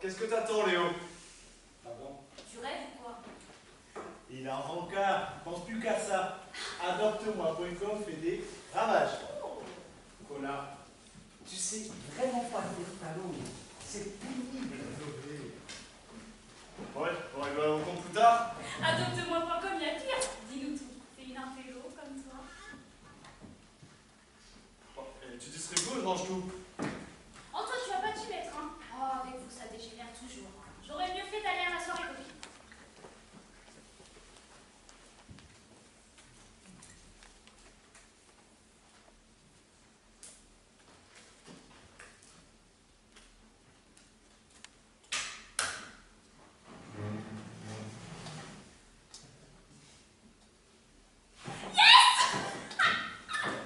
qu'est-ce que t'attends, Léo? Ah bon? Tu rêves ou quoi? Il a un rencard, pense plus qu'à ça. Adopte-moi.com fait des ravages. Oh. Cola, tu sais vraiment pas lire ta langue. C'est pénible. Ouais, on rigole au compte plus tard. Adopte-moi.com, il y a pire. Dis-nous tout. T'es une intello comme toi. Oh, et tu distribues ou je range tout? En toi, tu vas pas t'y mettre, hein. Oh, avec vous, ça dégénère toujours. J'aurais mieux fait d'aller à la soirée copine.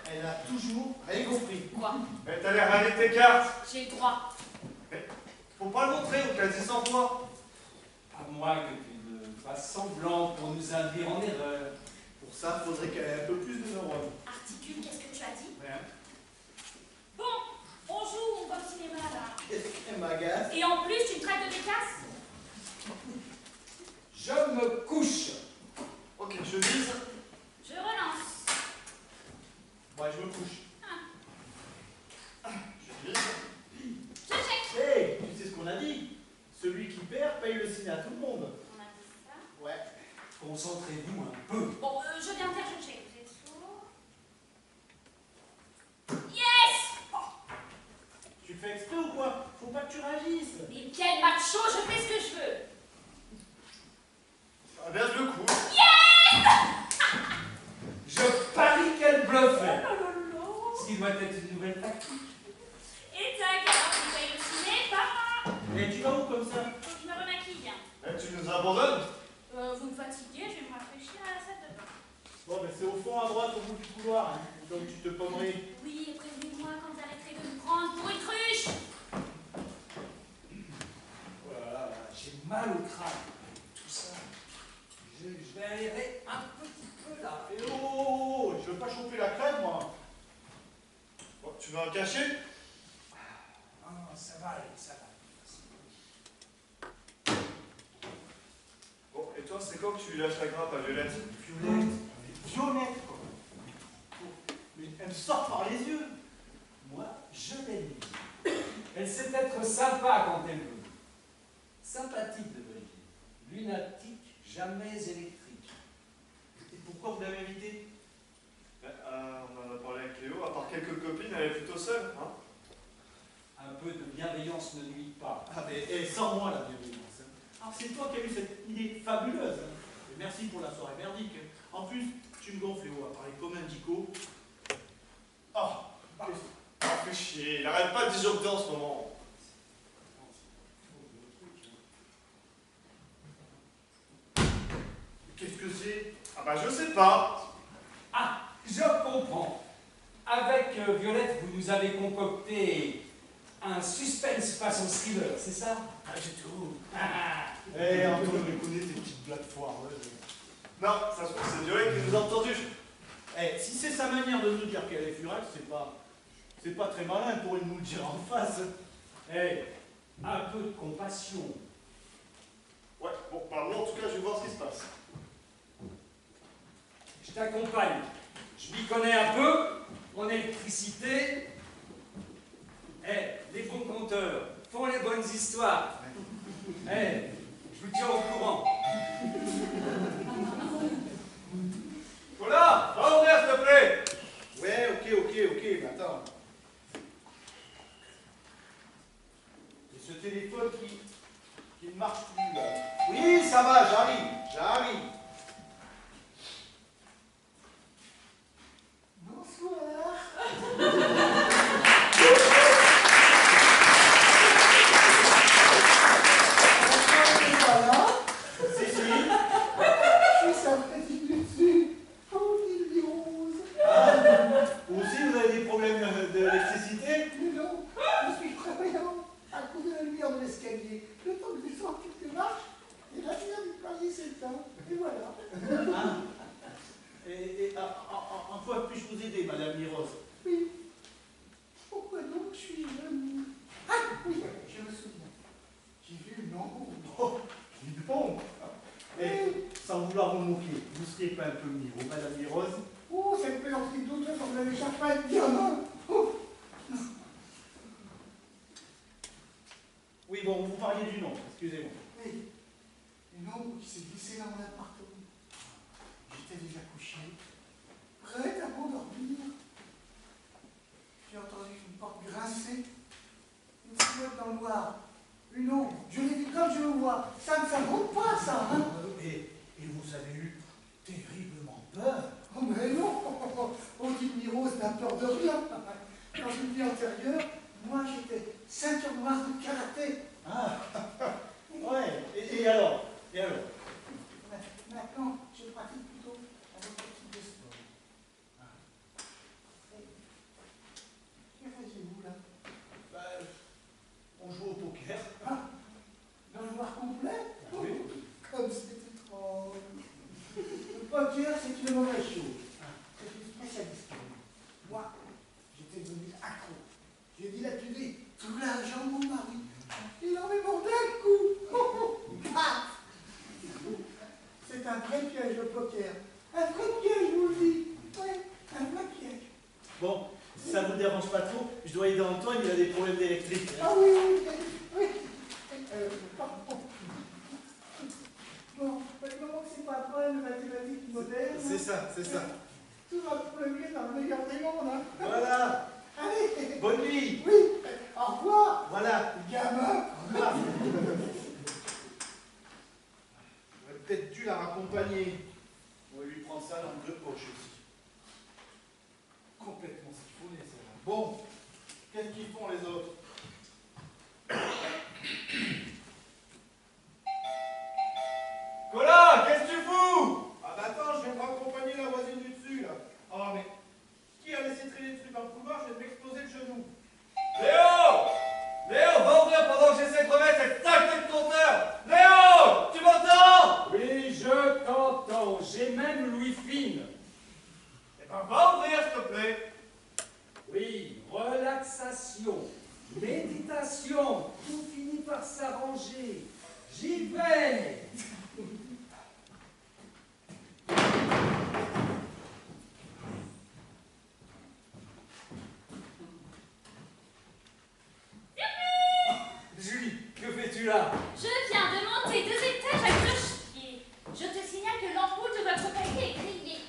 Elle a toujours rien compris. Quoi? Mais t'as l'air avec tes cartes. J'ai le droit. Mais faut pas le montrer, on te l'a dit 100 fois. À moins que tu ne fasses semblant pour nous induire en erreur. Pour ça, faudrait qu'elle ait un peu plus de neurones. Articule, qu'est-ce que tu as dit? Rien. Bon, on joue, on va au cinéma là. Qu'est-ce qu'elle m'agace? Et en plus, tu me traites de décasse? Je me couche. Ok, je vise. Je relance. Moi, je me couche. Je vise. Je check. Hé, tu sais ce qu'on a dit? Celui qui perd paye le ciné à tout le monde. On a dit ça. Ouais. Concentrez-vous un peu. Bon, je viens de faire, je check. Vous êtes sourds? Yes! Tu fais exprès ou quoi? Faut pas que tu réagisses. Mais quel macho, je fais ce que je veux. Ah bien, je le couche. Je parie qu'elle bluffait. Oh là là. Ce qui doit être une nouvelle tactique. Et tac, alors tu payes le ciné, papa. Mais tu vas où comme ça? Faut que je me remaquille. Eh, tu nous abandonnes? Vous me fatiguez, je vais me rafraîchir à la salle de bain. Bon, mais c'est au fond à droite, au bout du couloir. Hein. Donc tu te pommerais. Oui, et prévenez-moi quand vous arrêterez de me prendre pour une cruche. Oh là là, j'ai mal au crâne. Tout ça. Je vais aérer un petit peu là. Eh oh, je veux pas choper la crème, moi. Bon, tu veux un cachet? Ah, ça va aller, ça va. Bon, et toi, c'est quand que tu lui lâches la grappe à Violette? Violette, Violette, quoi. Mais elle me sort par les yeux. Moi, je l'aime. Elle sait être sympa quand elle veut. Sympathique de Brigitte. Lunatique, jamais électrique. Et pourquoi vous l'avez invitée? Ben, on en a parlé avec Léo, à part quelques copines, elle est plutôt seule, hein? Un peu de bienveillance ne nuit pas. Ah, mais sans moi, la bienveillance. Hein. Alors, c'est toi qui as eu cette idée fabuleuse. Hein. Et merci pour la soirée merdique. En plus, tu me gonfles, Léo, à parler comme un dico. Ah, Ah, fais chier, il arrête pas de disjoncter en ce moment. qu'est-ce que c'est? Ah bah je sais pas. Ah, je comprends. Avec Violette, vous nous avez concocté un suspense façon thriller, c'est ça? Pas du tout. Ah, Eh, Antoine, je connais tes petites blagues foireuses. Non, ça se trouve, c'est Violette qui nous a entendus. Eh, si c'est sa manière de nous dire qu'elle est furax, c'est pas très malin pour nous le dire en face. eh, un peu de compassion. Ouais, bon, bah moi en tout cas, je vais voir ce qui se passe. Je t'accompagne. Je m'y connais un peu en électricité. Eh, les bons conteurs font les bonnes histoires. Eh, je vous tiens au courant. Voilà, va ouvrir s'il te plaît. Ouais, ok, mais attends. Et ce téléphone qui ne marche plus là. Oui, ça va, j'arrive. Bonsoir. Voilà, Si, si. je suis sa petite dessus. Oh, il est rose. Vous aussi, vous avez des problèmes d'électricité? Mais non, je suis travaillant à cause de la lumière de l'escalier. Le temps que je descende quelques marches, et la lumière du palier s'éteint. Et voilà. Hein? En quoi puis-je vous aider, Madame Mirose? Oui. Pourquoi donc je suis jeune? Ah oui, je me souviens. J'ai vu déprime un peu Miro, Madame Mirose. Oh, cette plaisanterie douteuse, on l'avait cherché à être gamin. Oh. Oui, bon, vous parliez du nom, excusez-moi. Oui, une ombre qui s'est glissée dans mon appartement. J'étais déjà couché, prête à m'endormir. J'ai entendu une porte grincer, une silhouette dans le noir, une ombre. Je l'ai vue comme je le vois. Ça ne s'invente pas, ça, hein? Et vous avez eu terriblement peur. Oh, mais non! On dit que Mirose n'a peur de rien. Dans une vie antérieure, moi j'étais ceinture noire de karaté. Ah, ouais, et alors? Maintenant, je pratique plutôt un autre type de sport. Que faisiez-vous là? Ben, on joue au poker. Ah, dans le noir complet? Oui. Comme c'est étrange. Le poker, c'est une mauvaise chose. C'est une spécialiste. Moi, j'étais devenu accro. J'ai dilapidé tout l'argent de mon mari. Il en est mort d'un coup. Ah. C'est un vrai piège, le poker. Un vrai piège, je vous le dis. Oui, un vrai piège. Bon, si ça vous dérange pas trop, je dois aider Antoine, il a des problèmes d'électrique. Ah oui, oui, oui. Pardon. Bon, comment que c'est pas un problème de mathématiques moderne? C'est ça. Tout va pleurer dans le meilleur des mondes, hein. Voilà. Allez. Bonne nuit. Oui, au revoir. Voilà. Gamin. J'aurais peut-être dû la raccompagner. On va lui prendre ça dans deux poches aussi. Complètement siphonné, ça. Bon, qu'est-ce qu'ils font les autres? Colin, qu'est-ce que tu fous? Ah bah attends, je vais me raccompagner la voisine du dessus là. Oh mais qui a laissé traîner des trucs dans le couloir? Je vais m'exploser le genou. Léo! Léo, va ouvrir pendant que j'essaie de remettre cette sacrée de compteur! Léo! Tu m'entends? Oui, je t'entends. J'ai même Louis Fine. Eh ben, va ouvrir, s'il te plaît! Oui, relaxation, méditation, tout finit par s'arranger. J'y vais. Julie, que fais-tu là? Je viens de monter 2 étages à cloche-pied. Je te signale que l'ampoule de votre palier est grillée.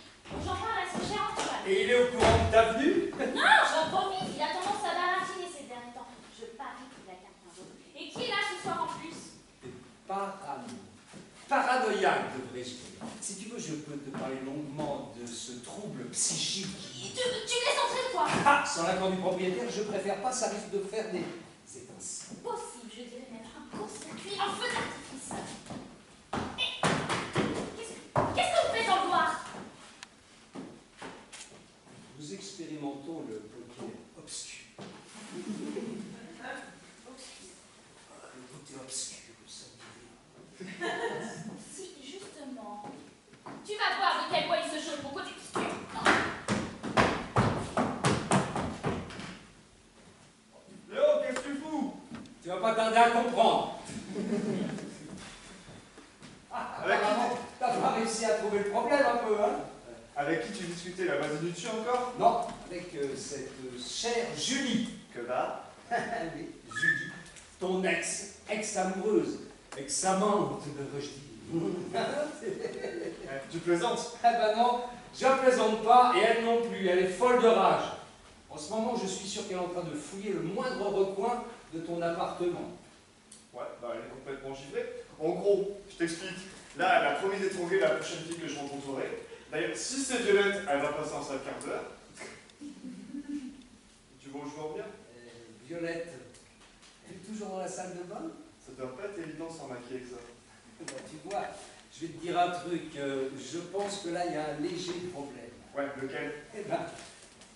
J'en parle à son cher Antoine. Et il est au courant de ta venue? Non, j'en profite, il a tendance à baratiner ces derniers temps. Je parie qu'il a quelqu'un d'autre. Et qui est là ce soir en plus? Paranoïaque, devrais-je dire. Si tu veux, je peux te parler longuement de ce trouble psychique. Tu me laisses entrer, toi? Ah, sans l'accord du propriétaire, je préfère pas, ça risque de faire des étincelles. Possible, je dirais même un court-circuit en feu d'artifice. Et qu'est-ce que vous faites dans le noir? Nous expérimentons le poker obscur. Le côté obscur, ça me dit rien. Si, justement. Tu vas voir de quel bois il se chauffe mon côté obscur. Léo, qu'est-ce que tu fous? Tu vas pas tarder à comprendre. Avec Apparemment, t'as pas réussi à trouver le problème un peu, hein? Avec qui tu discutais? La voisine du dessus encore? Non, avec cette chère Julie. Que va? Oui, Julie, ton ex-amoureuse, ex-amante, devrais-je dire. Tu plaisantes? Ah ben non, je plaisante pas et elle non plus, elle est folle de rage. En ce moment, je suis sûr qu'elle est en train de fouiller le moindre recoin de ton appartement. Ouais, bah elle est complètement givrée. En gros, je t'explique. Là, elle a promis d'étrangler la prochaine fille que je rencontrerai. D'ailleurs, si c'est Violette, elle va passer en salle quart d'heure. Tu vois où je veux en venir? Violette, elle est toujours dans la salle de bain? Ça doit pas être évident sans maquiller que ça. Ben, tu vois, je vais te dire un truc, je pense que là, il y a un léger problème. Ouais, lequel? Eh ben,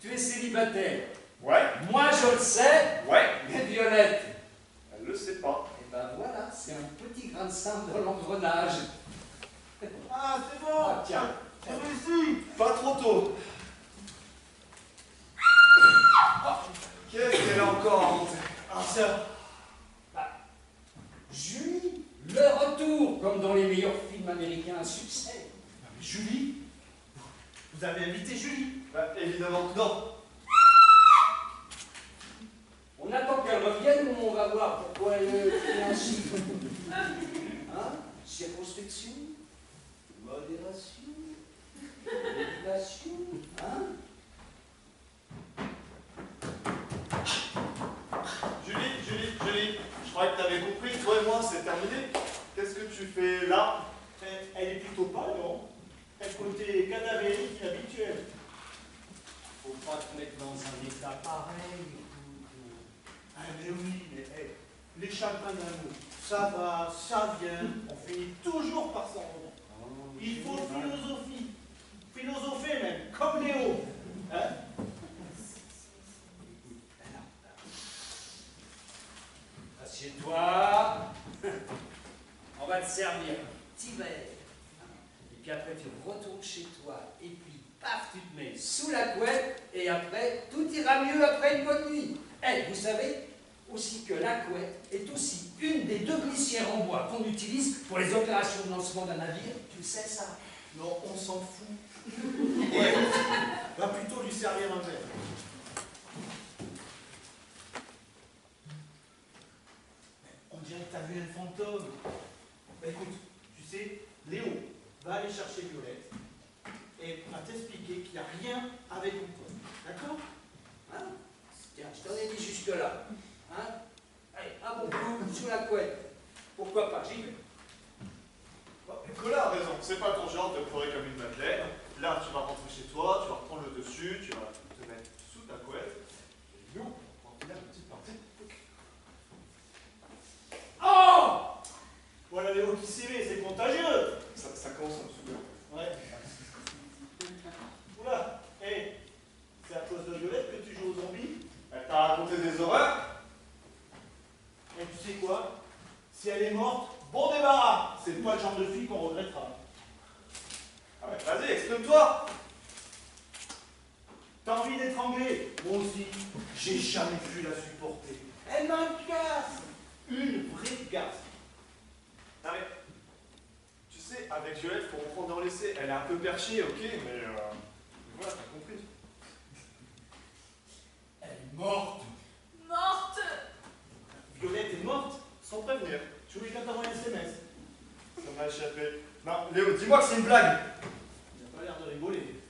tu es célibataire. Ouais, Moi, je le sais, ouais, mais Violette, elle le sait pas. eh ben voilà, c'est un petit grain de sable dans l'engrenage. Ah, c'est bon. Ah, tiens. J'ai réussi. Pas trop tôt. Qu'est-ce qu'elle a encore inventé? Ah, ça. Julie, le retour, comme dans les meilleurs films américains à succès. Mais Julie, Vous avez invité Julie? Bah, évidemment que non. On attend qu'elle revienne ou on va voir pourquoi elle est ainsi. Hein? Circonspection, modération, méditation, hein? Julie, je croyais que t'avais compris, toi et moi, c'est terminé. Qu'est-ce que tu fais là? Elle est plutôt pâle, non? Elle côté cadavérique habituel. Faut pas te mettre dans un état pareil. Ah mais oui, mais hey, les chagrins d'amour, ça va, ça vient, on finit toujours par s'en remettre. Il faut philosopher même, comme Léo. Hein? Assieds-toi. On va te servir un petit verre. Et puis après, tu retournes chez toi. Et puis, paf, tu te mets sous la couette. Et après, tout ira mieux après une bonne nuit. Eh, vous savez aussi que la couette est aussi une des 2 glissières en bois qu'on utilise pour les opérations de lancement d'un navire. Tu sais ça? Non, on s'en fout. Ouais. Va plutôt lui servir un verre. On dirait que t'as vu un fantôme. Bah écoute, tu sais, Léo va aller chercher Violette et va t'expliquer qu'il n'y a rien avec Antoine. D'accord? Hein? Tiens, je t'en ai dit jusque-là. Hein? Allez, un bon coup sous la couette. Pourquoi pas? J'y vais. Nicolas a raison, c'est pas ton genre de pleurer comme une madeleine. Là, tu vas rentrer chez toi, tu vas reprendre le dessus, tu vas te mettre sous ta couette. Et nous, on va prendre la petite partie. Oh! Voilà Léo qui s'aimait, c'est contagieux. Ça commence à me saouler en fait. Ouais. Oula, hé, c'est à cause de Violette que tu joues aux zombies? Elle t'a raconté des horreurs? Et tu sais quoi? Si elle est morte, bon débarras! C'est pas le genre de fille qu'on regrettera. Ah ouais, vas-y, exprime-toi! T'as envie d'étrangler? Moi aussi, j'ai jamais pu la supporter. Elle m'a gaze! Une vraie gaze. Non mais, tu sais, avec Violette, faut en prendre et en laisser. Elle est un peu perchée, ok, mais voilà, t'as compris. Elle est morte. Morte. Violette est morte? Sans prévenir. Je voulais bien t'envoyer un SMS. Ça m'a échappé. Non, Léo, dis-moi que c'est une blague. Il n'a pas l'air de rigoler.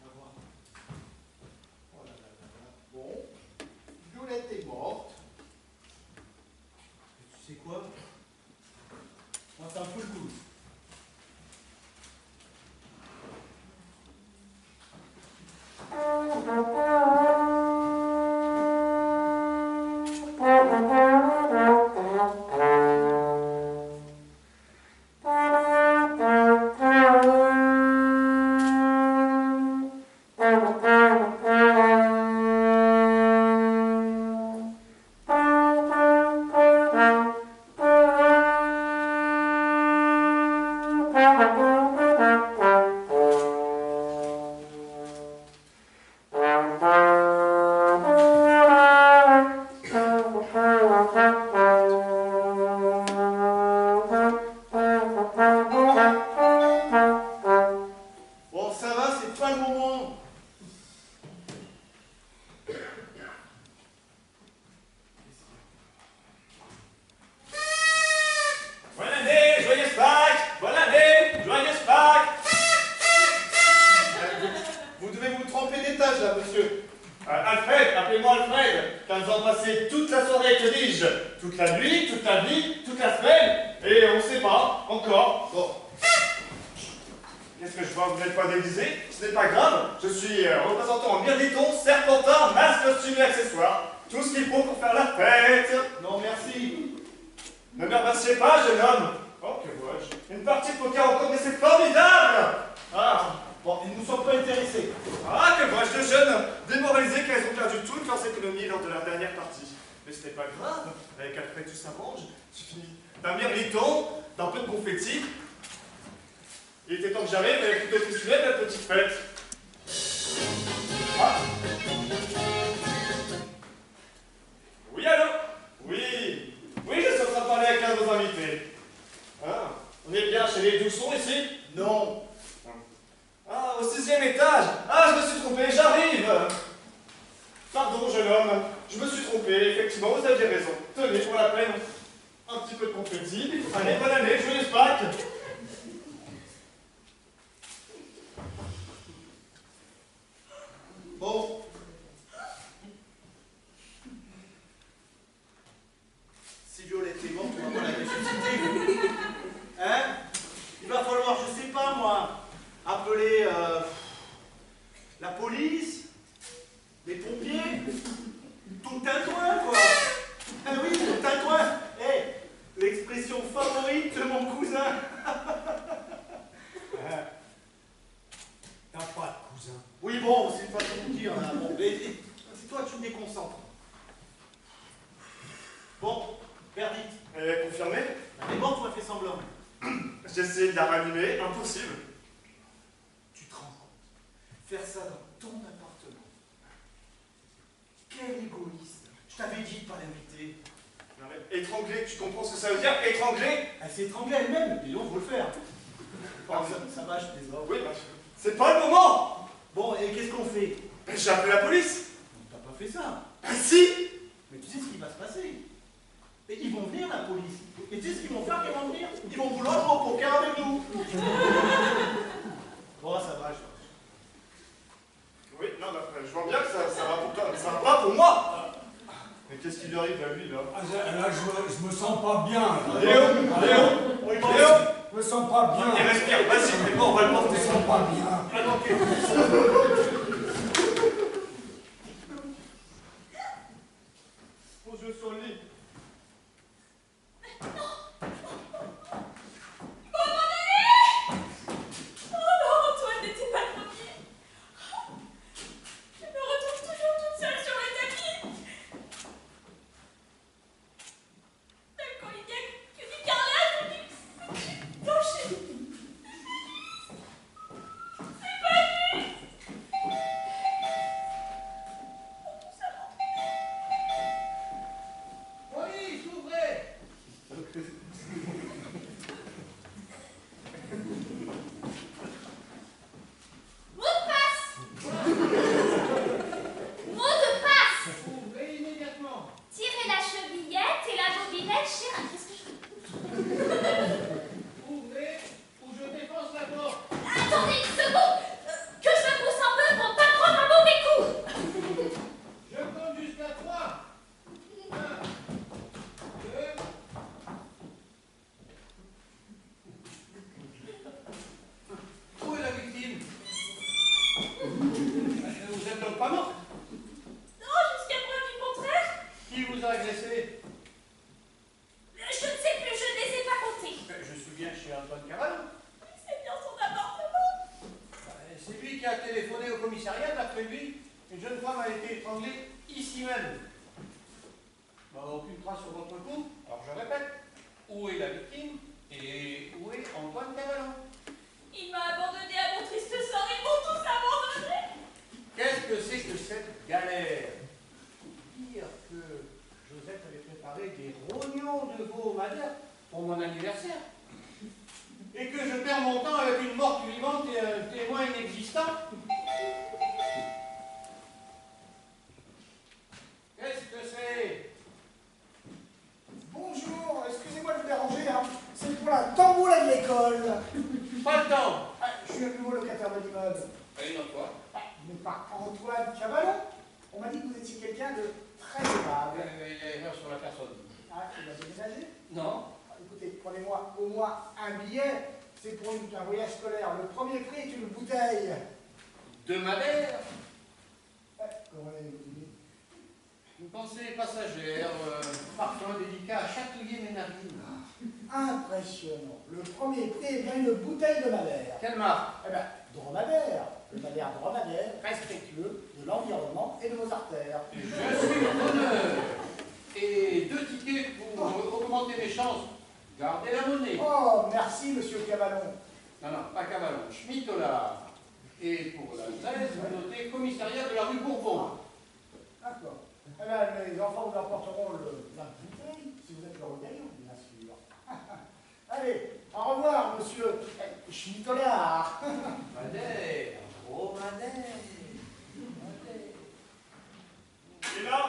On va voir. Oh là là là là. Bon, Violette est morte. Et tu sais quoi? Moi, c'est un peu le coup. Bon, ça va, c'est pas le moment. Bonne année, joyeuse Pâques! Bonne année, joyeuse Pâques! Vous devez vous tromper d'étage, là, monsieur. Alfred, appelez-moi Alfred. 15 ans passés toute la soirée, que dis-je? Toute la nuit, toute la vie, toute la semaine. Et on sait pas, encore. Bon. Qu'est-ce que je vois? Vous n'êtes pas déguisé? Ce n'est pas grave. Je suis représentant en mirliton, serpentin, masque, costume et accessoires. Tout ce qu'il faut pour faire la fête. Non, merci. Ne me remerciez pas, jeune homme. Oh, que vois-je? Une partie de poker encore, mais c'est formidable! Ah, Bon, ils ne nous sont pas intéressés. ah, que vois-je de jeunes démoralisés qu'elles ont perdu toute leurs économies lors de leur dernière partie. Mais ce n'est pas grave. Avec Alfred, tout s'arrange. Tu finis d'un mirliton, d'un peu de confetti. Il était temps que j'arrive avec toute notre histoire de la petite fête. Ah. Oui, allô? Oui. Oui, je suis en train de parler avec un de nos invités. Ah, on est bien chez les douces sont ici? Non. Ah, au 6e étage. Ah, je me suis trompé, j'arrive. Pardon, jeune homme, je me suis trompé, effectivement, vous aviez raison. Tenez, pour la peine, un petit peu de confetti. Allez, bonne année, joyeuse Pâques. Bon. Si Violette est morte, on va pas la ressusciter. Hein? Il va falloir, je sais pas moi, appeler la police, les pompiers, tout le tintouin, quoi. Ah oui, tout le tintouin. Eh, l'expression favorite de mon cousin. T'as pas de cousin. Oui, bon, c'est pas trop me dire, là. Bon, mais c'est toi, tu me déconcentres. Bon, verdict. Elle est confirmée? Elle est morte ou elle fait semblant? J'ai essayé de la ranimer, impossible. Tu te rends compte? Faire ça dans ton appartement. Quel égoïste. Je t'avais dit de pas l'inviter. Non, mais étrangler, tu comprends ce que ça veut dire? Étrangler? Elle s'est étranglée elle-même, dis donc, faut le faire. Pardon. Ça va, je plaisante. Oui, bah, c'est pas le moment. Bon, et qu'est-ce qu'on fait? J'ai appelé la police. T'as pas fait ça. Ah si. Mais tu sais ce qui va se passer. Et ils vont venir, la police. Et tu sais ce qu'ils vont faire, qu'ils vont venir? Ils vont vouloir jouer au poker avec nous. Bon, ça va, Oui, non, bah, je vois bien que ça va pour toi, mais ça va pas pour moi. Mais qu'est-ce qui lui arrive à lui, là? Ah, là, je me sens pas bien. Là. Léo, Je me sens pas bien. il respire, vas-y, mais bon, on va le Je porter. me sens pas bien. Ah, ok. Pose-le sur le lit. Oh non, Antoine n'était pas le premier. Je me retrouve toujours toute seule sur le tapis. Même quand il y a que du carrelage ou du plancher. C'est pas lui. Ça Police, ouvrez! Mot de passe. Mot de passe. Ouvrez immédiatement! Tirez la chevillette et la bobinette, chérie. Qu'est-ce que je... Ouvrez ou je défonce la porte! Attendez une seconde. Que je me pousse un peu pour ne pas prendre un mauvais coup. Je compte jusqu'à 3! 1, 2... Où est la victime? Vous êtes donc pas morte? Non, jusqu'à preuve du contraire. Qui vous a agressé? Je ne sais plus, je ne les ai pas comptés. Je suis bien chez Antoine Cavallo. C'est bien son appartement. C'est lui qui a téléphoné au commissariat. D'après lui, une jeune femme a été étranglée ici même. Bah, aucune trace sur votre cou. Alors je répète, où est la victime et où est Antoine Cavallo? Il m'a abandonné à mon triste sort, ils m'ont tous abandonné. Qu'est-ce que c'est que cette galère? Dire que Joseph avait préparé des rognons de veau au madère pour mon anniversaire. Et que je perds mon temps avec une morte vivante et un témoin inexistant. Qu'est-ce que c'est? Bonjour, excusez-moi de vous déranger, hein. C'est pour la tambour agricole. Pas le temps. Je suis un nouveau locataire de l'immeuble. Et une autre fois. Mais par Antoine Cavallo. On m'a dit que vous étiez quelqu'un de très aimable. Il y a erreur sur la personne. Ah, il va déménager? Non. Ah, écoutez, prenez-moi au moins un billet. C'est pour un voyage scolaire. Le premier prix est une bouteille. De madère. Comment allez-vous dire? Une pensée passagère, parfum délicat à chatouiller mes narines. Impressionnant. Le premier prix est bien une bouteille de madère. Quelle marque? Eh bien, dromadaire. Le madère dromadaire, respectueux de l'environnement et de vos artères. Je suis honneur. Et 2 tickets pour augmenter mes chances. Gardez la monnaie. Oh, merci, monsieur Cavallon. Non, non, pas Cavalon, Schmittola. Et pour l'adresse, vous notez commissariat de la rue Bourbon. D'accord. Eh bien, les enfants vous apporteront la bouteille, si vous êtes le regagnant, bien sûr. Allez, Au revoir, monsieur Schmitolard. Madère, oh Madère. Et là?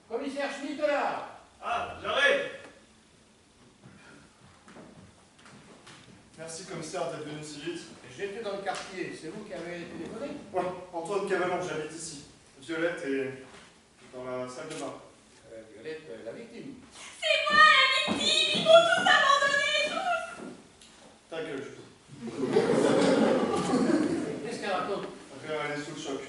Commissaire Schmitolard. Ah, j'arrive. Merci commissaire d'être venu si vite. J'étais dans le quartier, c'est vous qui avez téléphoné? Ouais, Antoine Cavallon, j'habite ici. Violette est dans la salle de bain. Violette, la victime. C'est moi la victime, ils vont tous abandonner. Ta gueule, je Qu'est-ce qu'elle raconte? Elle est sous le choc.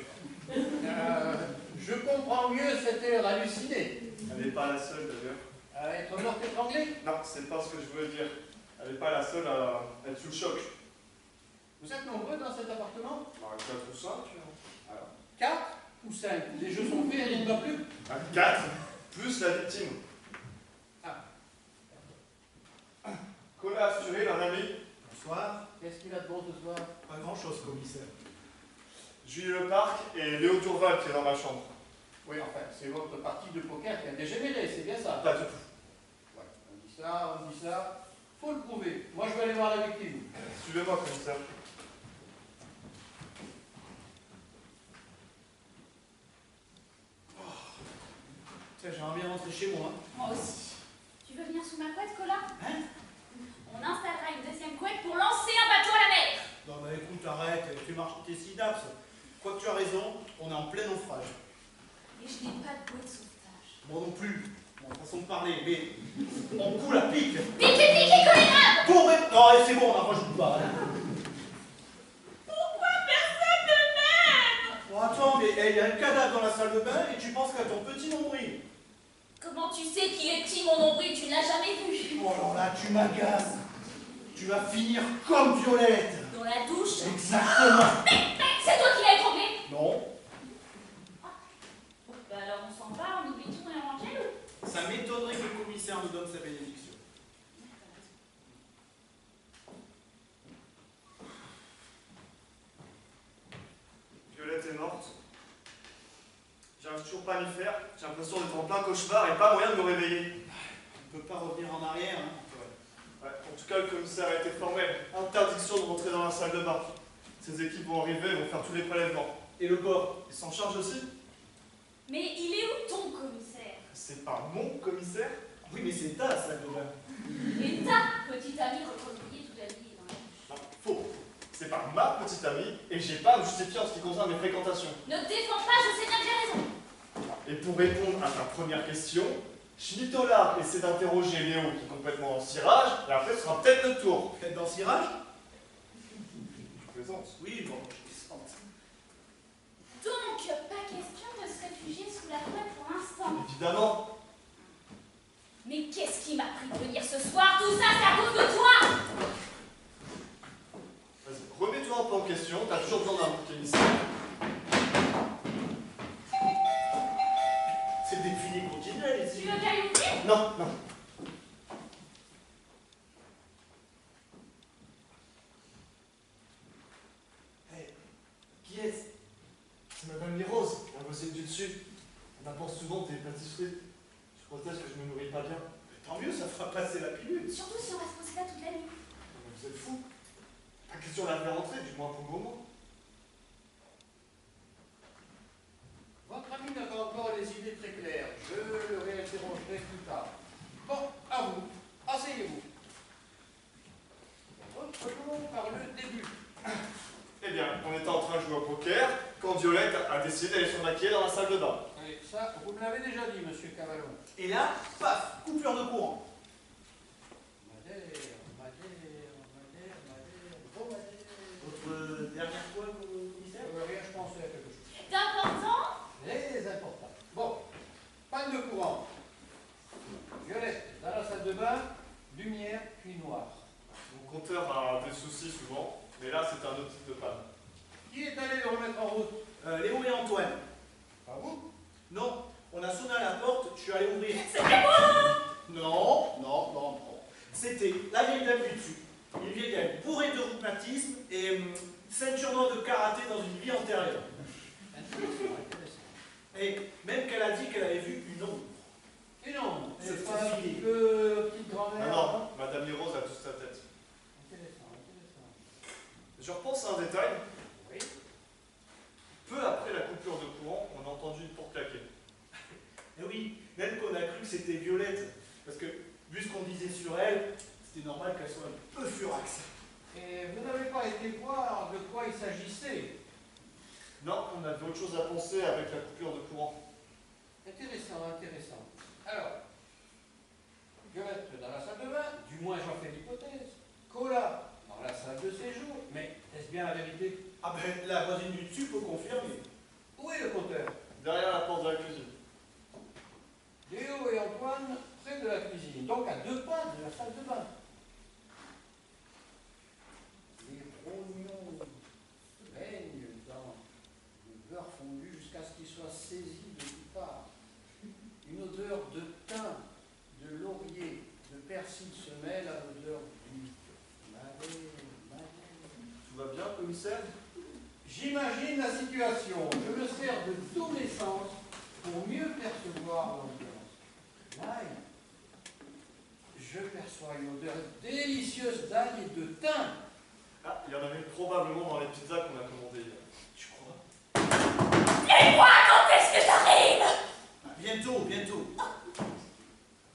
Je comprends mieux cette heure hallucinée. Elle n'est pas la seule d'ailleurs. À être morte étranglée? Non, c'est pas ce que je voulais dire. Elle n'est pas la seule à être sous le choc. Vous êtes nombreux dans cet appartement? 4 ou 5. Alors, 4 ou 5? Les jeux sont faits, il n'y en a plus? 4 plus la victime. Ah. Colas Asturé, un ami. Bonsoir. Qu'est-ce qu'il a de bon ce soir? Pas grand-chose, commissaire. Julie Leparc et Léo Durval qui est dans ma chambre. Oui, enfin, c'est votre partie de poker qui a dégénéré, c'est bien ça? Pas du tout. Ouais, on dit ça. Faut le prouver. Moi, je vais aller voir la victime. Suivez-moi, commissaire. Tiens, j'aimerais bien rentrer chez moi. Moi aussi. Tu veux venir sous ma couette, Colin? Hein? On installera une deuxième couette pour lancer un bateau à la mer. Non, mais écoute, arrête, fais marcher tes synapses. Quoi que tu as raison, on est en plein naufrage. Et je n'ai pas de bouée de sauvetage. Moi non plus. Bon, façon de parler, mais on coule à pique. Piquez, colérable! Pour non, allez, c'est bon, on n'en rajoute pas. Hein. Pourquoi personne ne m'aime? Bon, attends, mais il y a un cadavre dans la salle de bain et tu penses qu'à ton petit nombril. Comment tu sais qu'il est petit, mon nombril? Tu ne l'as jamais vu. Oh, alors là, tu m'agaces. Tu vas finir comme Violette. Dans la douche? Exactement. Mais c'est toi qui l'as étranglé? Non. Bah alors on s'en va, on oublie tout, on est rangé ou? Ça m'étonnerait que le commissaire nous donne sa bénédiction. Violette est morte. J'arrive toujours pas à m'y faire. J'ai l'impression d'être en plein cauchemar et pas moyen de me réveiller. On ne peut pas revenir en arrière. Hein. Ouais, en tout cas, le commissaire a été formel. Interdiction de rentrer dans la salle de bain. Ces équipes vont arriver et vont faire tous les prélèvements. Et le corps? Ils s'en chargent aussi? Mais il est où ton commissaire? C'est pas mon commissaire? Oui, mais c'est ta salle de bain. Et ta petite amie recroquevillée toute la vie dans la douche. Non, faux. C'est pas ma petite amie et j'ai pas à me justifier en ce qui concerne mes fréquentations. Ne te défends pas, je sais bien que j'ai raison. Et pour répondre à ta première question, Schmitolard essaie d'interroger Léo qui est complètement en cirage et après ce sera peut-être notre tour. Peut-être dans le cirage? Je plaisante. Oui, bon, je plaisante. Donc, pas question de se réfugier sous la couette pour l'instant. Évidemment. Mais qu'est-ce qui m'a pris de venir ce soir? Tout ça, c'est à cause de toi! Vas-y, remets-toi un peu en question, t'as toujours besoin d'un bouc émissaire. C'est le défilé continuel Tu ici. veux bien l'ouvrir? Non, non. Hey, qui est-ce? C'est Madame Lirose, la voisine du dessus. Elle m'apporte souvent des pâtisseries. Je proteste que je me nourris pas bien. Tant mieux, ça fera passer la pilule. Surtout si on va se poser là toute la nuit. Mais vous êtes fous. Pas question de la faire rentrer, du moins pour le moment. Votre ami n'a pas encore les idées très claires. Je le réinterrogerai plus tard. Bon, à vous. Asseyez-vous. Reprenons par le début. Eh bien, on était en train de jouer au poker quand Violette a décidé d'aller se maquiller dans la salle de bain. Oui, ça, vous me l'avez déjà dit, monsieur Cavallon. Et là, paf, coupure de courant. Madère, oh Madère. Votre dernière fois, commissaire? Rien, je pensais à quelque chose. D'important? Très important. Bon, panne de courant. Violette, dans la salle de bain, lumière puis noir. Mon compteur a des soucis souvent, mais là c'est un autre type de panne. Qui est allé le remettre en route? Léo et Antoine. Pas vous? Non, on a sonné à la porte, je suis allé ouvrir. C'était moi! Non. C'était la vieille dame du dessus. Une vieille dame bourrée de rhumatisme et ceinturement de karaté dans une vie antérieure. Intéressant. Et même qu'elle a dit qu'elle avait vu une ombre. Et Et non, C'est c'est pas un fini. petit peu petite grand-mère. Ah non, Madame Hirose a toute sa tête. Intéressant, intéressant. Je repense à un détail. Oui. Peu après la coupure de courant, on a entendu une porte claquer. Et oui, même qu'on a cru que c'était Violette. Parce que, vu ce qu'on disait sur elle, c'était normal qu'elle soit un peu furax. Et vous n'avez pas été voir de quoi il s'agissait. Non, on avait autre chose à penser avec la coupure de courant. Intéressant, intéressant. Alors, Violette dans la salle de bain, du moins j'en fais l'hypothèse. Cola dans la salle de séjour, mais est-ce bien la vérité? Ah ben, la voisine du dessus peut confirmer. Où est le compteur? Derrière la porte de la cuisine. Léo et Antoine près de la cuisine, donc à 2 pas de la salle de bain. Les rognons baignent dans le beurre fondu jusqu'à ce qu'il soit saisi de toutes parts. Une odeur de thym, de laurier, de persil se mêle à l'odeur du madère. Tout va bien, commissaire? J'imagine la situation. Je me sers de tous mes sens pour mieux percevoir l'ambiance. L'ail. Je perçois une odeur délicieuse d'ail et de thym. Ah, il y en avait probablement dans les pizzas qu'on a commandées hier. Tu crois? Et moi, quand est-ce que j'arrive? Ah, bientôt, bientôt.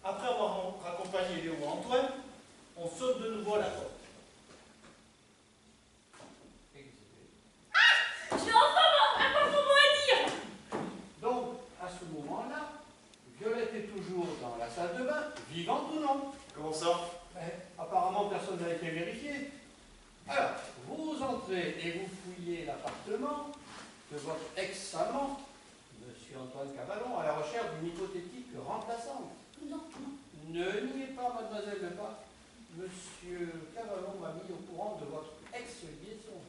Après avoir raccompagné Léo et Antoine, on saute de nouveau à la porte. J'ai enfin un parfum à dire. Donc, à ce moment-là, Violette est toujours dans la salle de bain, vivante ou non. Comment ça? Apparemment, personne n'a été vérifié. Alors, vous entrez et vous fouillez l'appartement de votre ex-amant, Monsieur Antoine Cavallon, à la recherche d'une hypothétique remplaçante. Non, Ne niez pas, mademoiselle Lepas. Monsieur Cavallon m'a mis au courant de votre ex-liaison.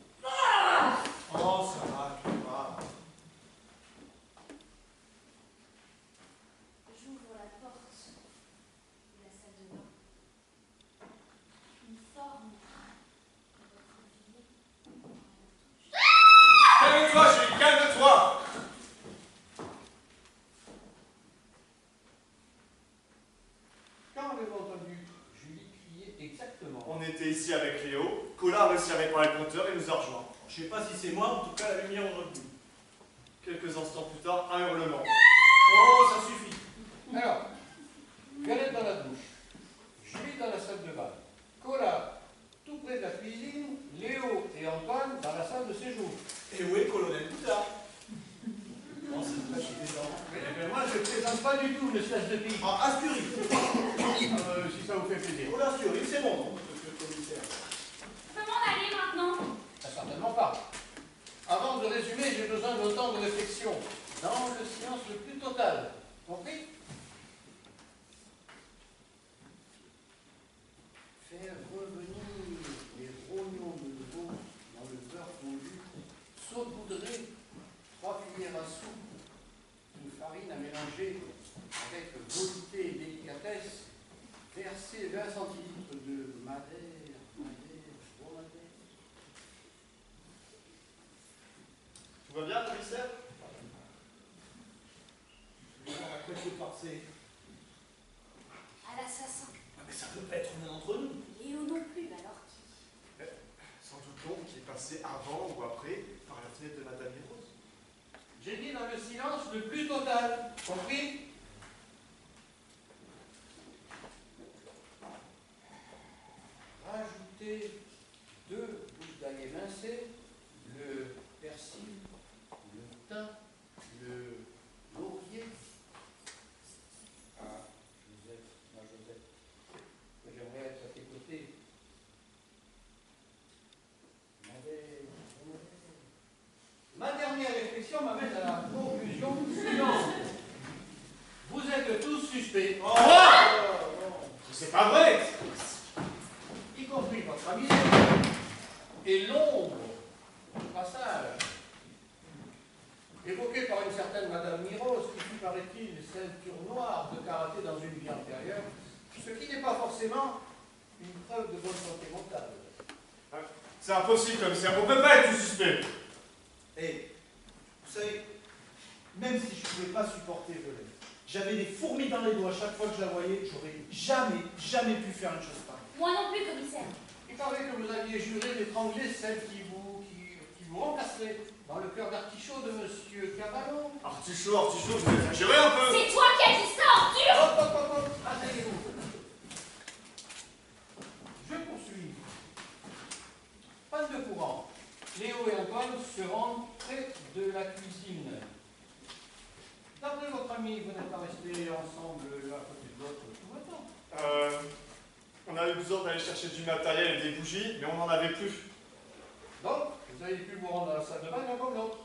Oh, ça va, tu vas. j'ouvre la porte de la salle de bain. Une forme Calme-toi, Julie, calme-toi! Quand avez-vous entendu Julie crier exactement? On était ici avec Léo, Cola a réussi à réparer le compteur et nous a rejoints. Je sais pas si c'est moi, en tout cas la lumière est revenue. Quelques instants plus tard, un hurlement. Oh, ça suffit. Alors, Violette dans la douche, Julie dans la salle de bain, Cola tout près de la cuisine, Léo et Antoine dans la salle de séjour. Et où est Colonel Boutard? Non, c'est pas chez les gens. Mais moi, je ne présente pas du tout le stage de pays. Ah, Asturie. Si ça vous fait plaisir. Oh, l'Asturie, c'est mon nom, monsieur le commissaire. Je peux m'en aller maintenant? Certainement pas. Avant de résumer, j'ai besoin de temps de réflexion, dans le silence le plus total. Compris? Faire revenir les rognons de veau dans le beurre fondu, saupoudrer 3 cuillères à soupe, une farine à mélanger avec volupté et délicatesse, verser 20 centilitres de madère, gros madère. Tout va bien, commissaire? À quoi tu es forcé? À l'assassin. Ah, mais ça peut pas être l'un d'entre nous. Léo non plus, alors qui? Sans doute donc qui est passé avant ou après par la fenêtre de Madame Hirose. J'ai dit dans le silence le plus total. Compris? Rajoutez 2 gouttes d'ail émincé, le persil, le thym, le laurier. Ah, Joseph, ma Joseph, que j'aimerais être à tes côtés. Ma dernière réflexion m'amène à la conclusion suivante. Vous êtes tous suspects. Oh! C'est pas vrai! Y compris votre ami et l'ombre du passage, évoquée par une certaine Madame Miros, qui fut, paraît-il, ceinture noire de karaté dans une vie antérieure, ce qui n'est pas forcément une preuve de bonne santé mentale. C'est impossible, commissaire, on peut pas être tout suspect. Et, vous savez, même si je ne pouvais pas supporter Violette, J'avais des fourmis dans les doigts chaque fois que je la voyais. J'aurais jamais pu faire une chose pareille. Moi non plus, commissaire. Il paraît que vous aviez juré d'étrangler celle qui vous remplacerait dans le cœur d'artichaut de Monsieur Cavallo. Artichaut, vous exagérez un peu. C'est toi qui as dit ça, Arthur! Hop, asseyez-vous. Je poursuis. Panne de courant. Léo et Antoine se rendent près de la cuisine. D'après votre ami, vous n'êtes pas restés ensemble l'un à côté de l'autre tout le temps. On a eu besoin d'aller chercher du matériel et des bougies, mais on n'en avait plus. Donc, vous avez pu vous rendre dans la salle de bain l'un comme l'autre.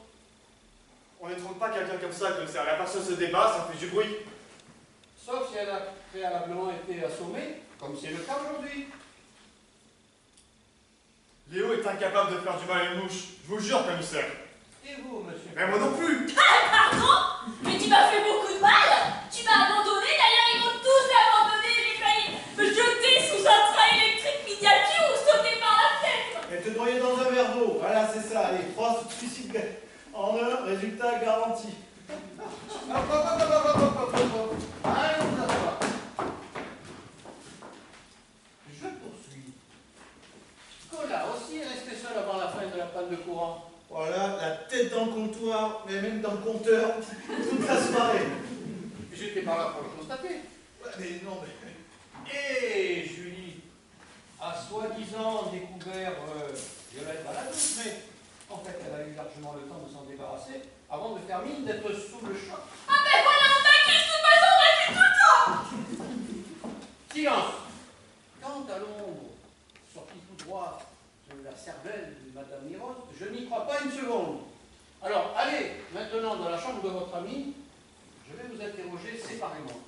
On ne trompe pas quelqu'un comme ça, commissaire. La personne se débat, ça fait du bruit. Sauf si elle a préalablement été assommée, comme c'est le cas aujourd'hui. Léo est incapable de faire du mal à une mouche. Je vous le jure, commissaire. Et vous, monsieur? Mais moi non plus. Pardon? Mais tu m'as fait beaucoup de mal! Tu m'as abandonné, d'ailleurs ils m'ont tous abandonné, j'ai failli me jeter sous un train électrique miniature ou sauter par la fenêtre! Et te noyer dans un verre d'eau. Voilà, c'est ça. Allez, 3 suicides en un, résultat garanti. Allez, vous asseoir. Je poursuis. Colas aussi est resté seul avant la fin de la panne de courant. Voilà, la tête dans le comptoir, mais même dans le compteur, toute la soirée. J'étais pas là pour le constater. Ouais, mais non, mais... Et Julie a soi-disant découvert Violette à la douche, mais en fait elle a eu largement le temps de s'en débarrasser avant de faire mine d'être sous le choc. Ah ben voilà, on accuse tout façon, on accuse tout le temps! Silence. Quant à l'ombre sortie tout droit de la cervelle de Madame Miros, je n'y crois pas une seconde. Alors allez maintenant dans la chambre de votre ami, je vais vous interroger séparément.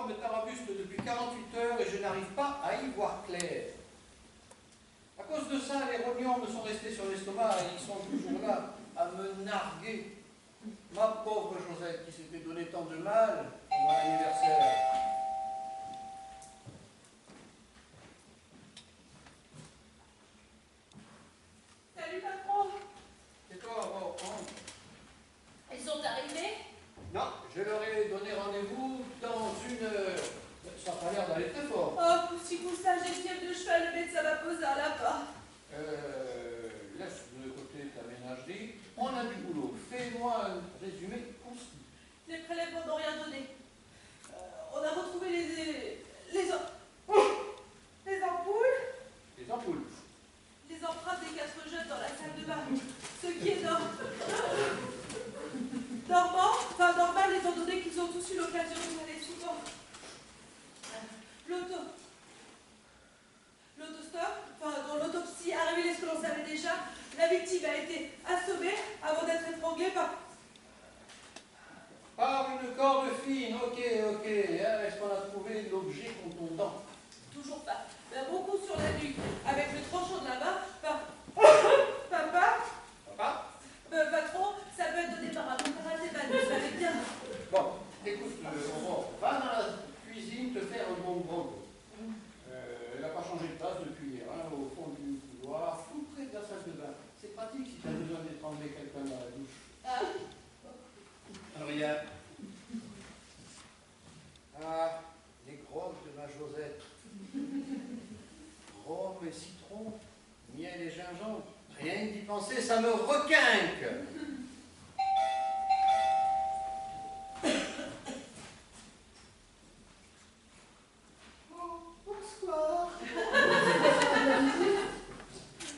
Me tarabuste depuis 48 heures et je n'arrive pas à y voir clair. À cause de ça, les rognons me sont restés sur l'estomac et ils sont toujours là à me narguer. Ma pauvre Josette qui s'était donné tant de mal pour mon anniversaire. Salut patron! Et toi, Ils sont arrivés? Non, je leur ai donné rendez-vous dans 1 heure. Ça n'a pas l'air d'aller très fort. Oh, si vous saviez fièvre de cheval, le médecin va poser un lapin. Laisse de côté ta ménagerie. On a du boulot. Fais-moi un résumé concis. Les prélèvements n'ont rien donné. On a retrouvé les ampoules. Les ampoules. Les empreintes des 4 jeunes dans la salle de bain. Ce qui est normal étant donné qu'ils ont tous eu l'occasion d'y aller souvent. drogué Par une corde fine, ok. Est-ce qu'on a trouvé l'objet contondant? Toujours pas. Un bon coup sur la nuque, avec le tranchant de la main, Papa Papa? Patron, ça peut être donné par un bon karaté man, vous savez bien. Bon, écoute, Aurore, va dans la cuisine te faire un bon brandon. Elle n'a pas changé de place depuis hier, hein, au fond du couloir, tout près de la salle de bain. C'est pratique si tu as besoin d'étrangler quelqu'un dans la douche. Ah, Alors, il y a... Ah, les grottes de ma Josette. Rhum et citron, miel et gingembre. Rien que d'y penser, ça me requinque. Oh, bonsoir.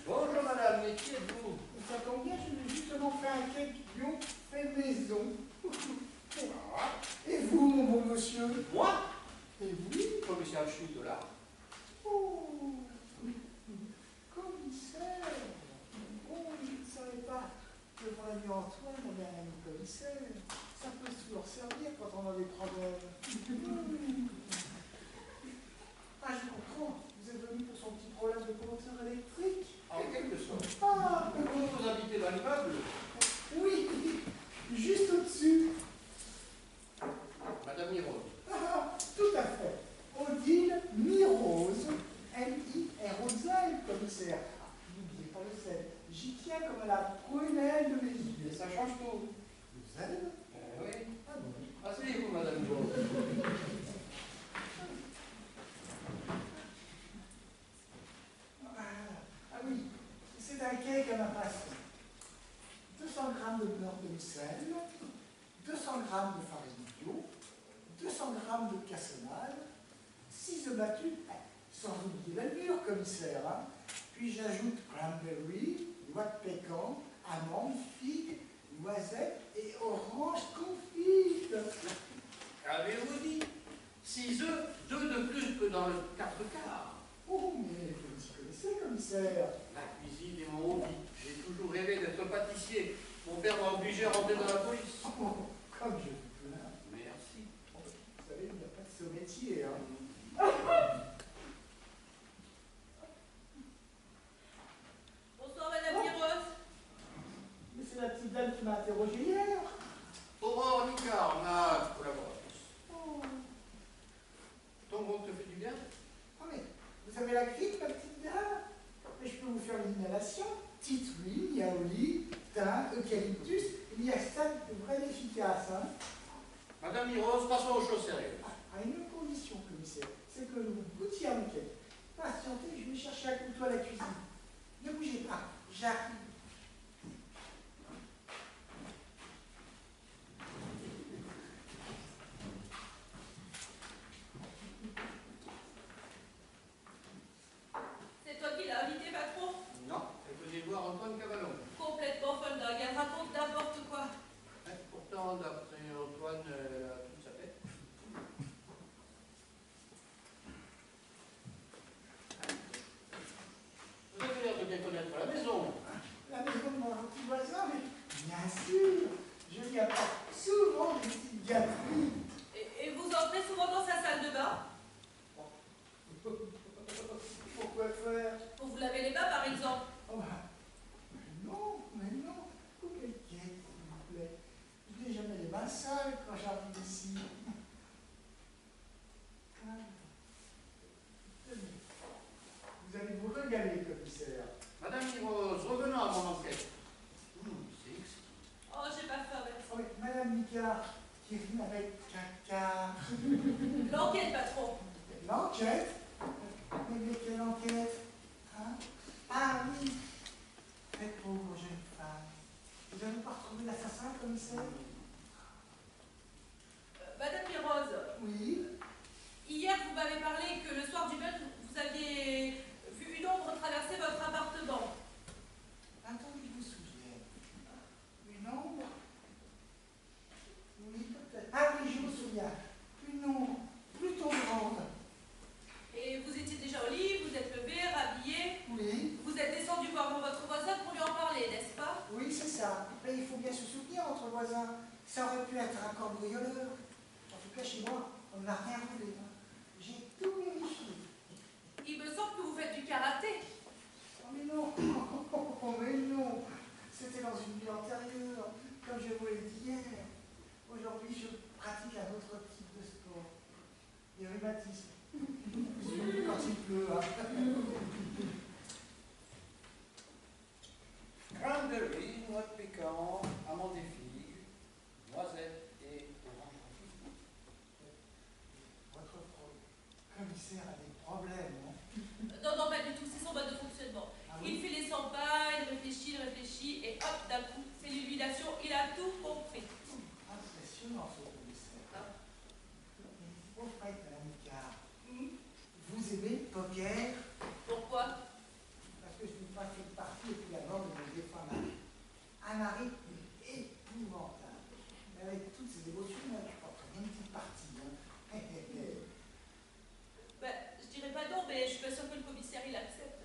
Bonjour madame, mais qui êtes-vous? Ça tombe bien, je lui ai justement fait un cake bio fait maison. Et vous, mon bon monsieur? Moi? Et vous? Commissaire Chute là. Oh, commissaire. Oh, je ne savais pas que mon ami Antoine avait un ami commissaire. Ça peut toujours servir quand on a des problèmes. Ah, je comprends. Vous êtes venu pour son petit problème de compteur électrique. En quelque sorte. Ah, Vous habitez dans l'immeuble? oui, juste au-dessus. Madame Mirose. Ah, tout à fait. Odile Mirose, M-I-R-O-Z-E-L, commissaire. Ah, n'oubliez pas le sel. J'y tiens comme à la prunelle de mes yeux. Et ça change tout. Le sel? Oui. Ah bon. Asseyez-vous, madame Mirose. Ah oui, c'est un cake à ma façon. 200 g de beurre de sel, 200 g de farine bio, 200 g de cassonade, 6 œufs battus, sans oublier la levure, commissaire. Hein. Puis j'ajoute cranberry, noix de pécan, amandes, figues, noisettes et oranges confites. Avez-vous dit 6 œufs, 2 de plus que dans le 4 quarts? Oh, mais vous m'y connaissez, commissaire. La cuisine est mon hobby. J'ai toujours rêvé d'être pâtissier. Mon père m'a obligé à rentrer dans la police. Oh, comme je vous plains. Merci. Vous savez, il n'y a pas de ce métier. Hein. bonsoir Madame Mirose. Mais c'est la petite dame qui m'a interrogé hier. Aurore Nicard, ma collaboratrice. Oh. Ton groupe te fait du bien? Ah, mais vous avez la grippe, ma petite dame? Mais je peux vous faire l'inhalation. Titouille, yaouli, thym, eucalyptus, l'hyastane devrait être efficace. Hein. Madame Mirose, passons aux choses sérieuses. À une condition, commissaire, c'est que vous goûtiez à l'enquête. Patientez, je vais chercher un couteau à la cuisine. Ne bougez pas, j'arrive. C'est toi qui l'as invité, patron? Non, elle venait voir Antoine Cavallon. Complètement folle dingue, elle raconte n'importe quoi. Pourtant, d'après Antoine, elle a toute sa tête. Vous avez l'air de bien connaître la maison. La maison de mon petit voisin, mais bien sûr, je lui apporte souvent des petites gâteries. Et vous entrez souvent dans sa salle de bain? Pourquoi faire? Pour vous laver les mains, par exemple. Oh, bah, mais non, faut qu'elle quiette, s'il vous plaît. Je n'ai jamais les mains sales quand j'arrive ici. Ah. Tenez. Vous allez vous régaler, commissaire. Madame Mirose, revenons à mon enquête. C'est exquis. Oh, j'ai pas faim, merci. Oh, oui, Madame Nicard, qui rime avec caca. L'enquête, patron. L'enquête? Mais quelle enquête? Hein? Ah oui, cette pauvre jeune femme. Vous n'avez pas retrouvé l'assassin, commissaire? Madame Mirose, Oui. hier vous m'avez parlé que le soir du meurtre, vous aviez vu une ombre traverser votre appartement. Attends, je me souviens. Une ombre? Oui, peut-être. Ah oui, je me souviens. Une ombre plutôt grande. Et vous étiez déjà au lit, vous êtes levé, rhabillé. Oui, Vous êtes descendu voir votre voisin pour lui en parler, n'est-ce pas? oui, c'est ça. Mais il faut bien se soutenir entre voisins. Ça aurait pu être un cambrioleur. En tout cas, chez moi, on n'a rien volé. Hein. J'ai tout vérifié. Il me semble que vous faites du karaté. Oh, mais non, oh, mais non. C'était dans une vie antérieure, comme je vous l'ai dit hier. Aujourd'hui, je pratique un autre type de sport. Les rhumatismes. Quand il pleut, hein. Cranberry, noix de pécan, amandes et figues, noisettes et oranges confites. Votre commissaire a des problèmes, non? Non, non, pas du tout, c'est son mode de fonctionnement. Ah Il oui? fait les 100 pas, il réfléchit, et hop, d'un coup, c'est l'illumination, il a tout compris. Impressionnant, ce commissaire. Ah. Au fait, Madame Icard, vous aimez le poker? Pourquoi? Parce que je n'ai pas fait partie depuis la mort de mon défunt mari. Un mari épouvantable. Mais avec toutes ces émotions, là, je porte une petite partie. Hein. Ben, je dirais pas non, mais je suis pas sûre que le commissaire il accepte.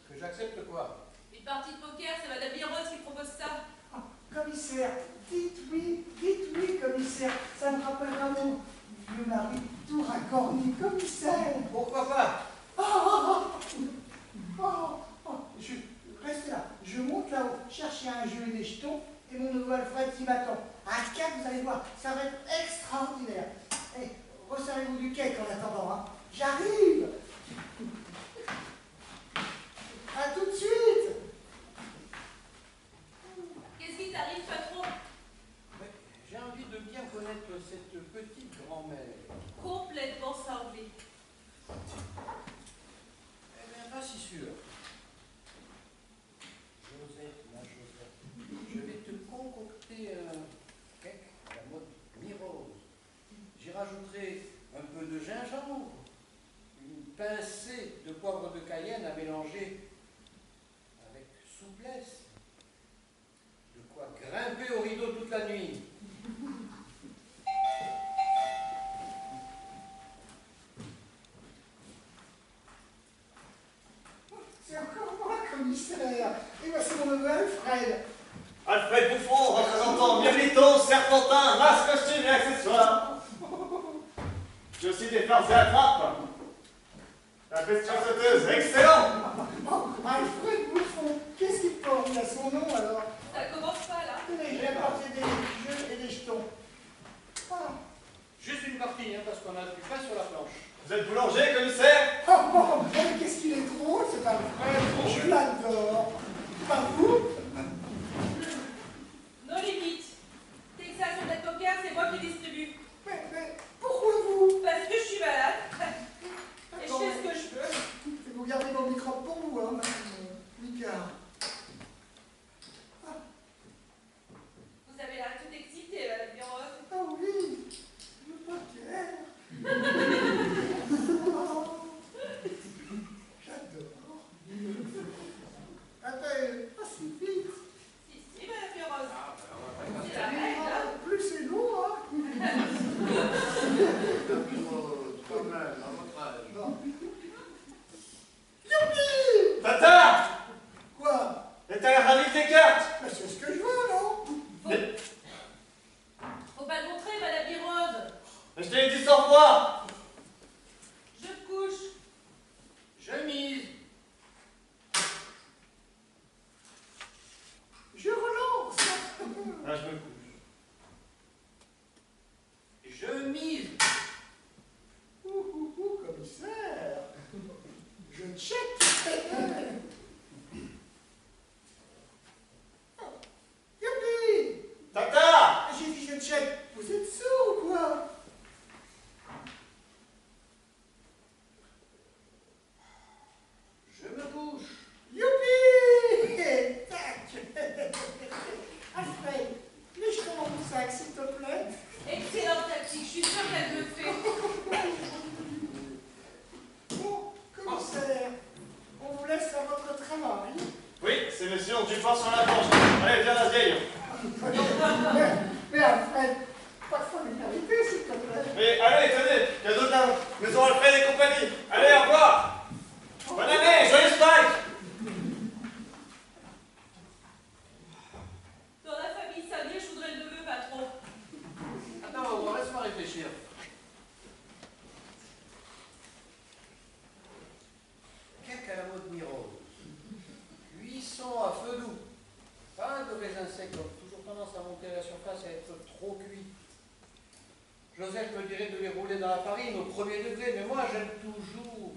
Que j'accepte quoi? Une partie de poker, c'est Madame Biroz qui propose ça. Oh, commissaire, dites oui, commissaire. Ça me rappelle vraiment vieux mari tout racorni, commissaire. Pourquoi pas? Restez là, je monte là-haut, chercher un jeu et des jetons, et mon nouveau Alfred qui m'attend. À 4, vous allez voir, ça va être extraordinaire. Et resserrez-vous du cake en attendant, hein. J'arrive. À tout de suite. Qu'est-ce qui t'arrive, patron? Mais j'ai envie de bien connaître cette petite grand-mère. Complètement cinglé. Eh bien, pas si sûr. Josette, ma Josette, je vais te concocter un cake à la mode mi-rose. J'y rajouterai un peu de gingembre, une pincée de poivre de Cayenne à mélanger avec souplesse. De quoi grimper au rideau toute la nuit. C'est encore moi, commissaire. Et voici mon nouveau Alfred. Alfred Bouffon, représentant Mirliton, Serpentin, masque, costume et accessoires. J'ai aussi des farces et attrapes. La question sauteuse, excellent. Oh, Alfred Bouffon, qu'est-ce qu'il porte? Il a son nom alors. Ça commence pas là. Tenez, j'ai apporté des jeux et des jetons. Voilà. Juste une partie, hein, parce qu'on a du pain sur la planche. Vous êtes boulanger, commissaire? Oh, mais qu'est-ce qu'il est drôle, cet Alfred. Je l'adore. Pas vous? Nos limites. Texas sur notre poker, c'est moi qui distribue. Mais pourquoi vous? Parce que je suis malade. Et je Attends, fais ce que je veux. vous gardez vos microbes pour vous, hein, madame Nicard. Vous avez l'air tout excité, Madame Biroz. Ah oui, le poker. J'adore. Attends, pas si vite. Si, Madame Biroz. Ah, C'est la règle, hein. Plus c'est long, hein. quand même, à votre âge. Bon. Youpi! Tata! Quoi? Et t'as l'air ravi de tes cartes? Ben, c'est ce que je veux, non? Faut pas le montrer, Madame Biroz. Mais je te l'ai dit 100 fois! Je te couche. Je mise. Je relance. Ah, je me couche. Je mise. Commissaire. Je check. Youpi! Tata! J'ai dit je check. Vous êtes sourd ou quoi? Je me couche. Youpi! Tac! Alfred, les jetons dans mon sac, s'il te plaît. Excellente tactique, je suis sûre qu'elle le fait. Bon, commissaire, on vous laisse faire votre travail. Oui, c'est monsieur du pain sur la planche. Allez, viens la vieille. Mais Alfred, parfois les vérités, s'il te plaît. Mais allez, tenez, cadeau de la maison Alfred et compagnie. Allez, au revoir. Bonne année, joyeuse Pâques. Dans la Joseph me dirait de les rouler dans la farine au premier degré, mais moi j'aime toujours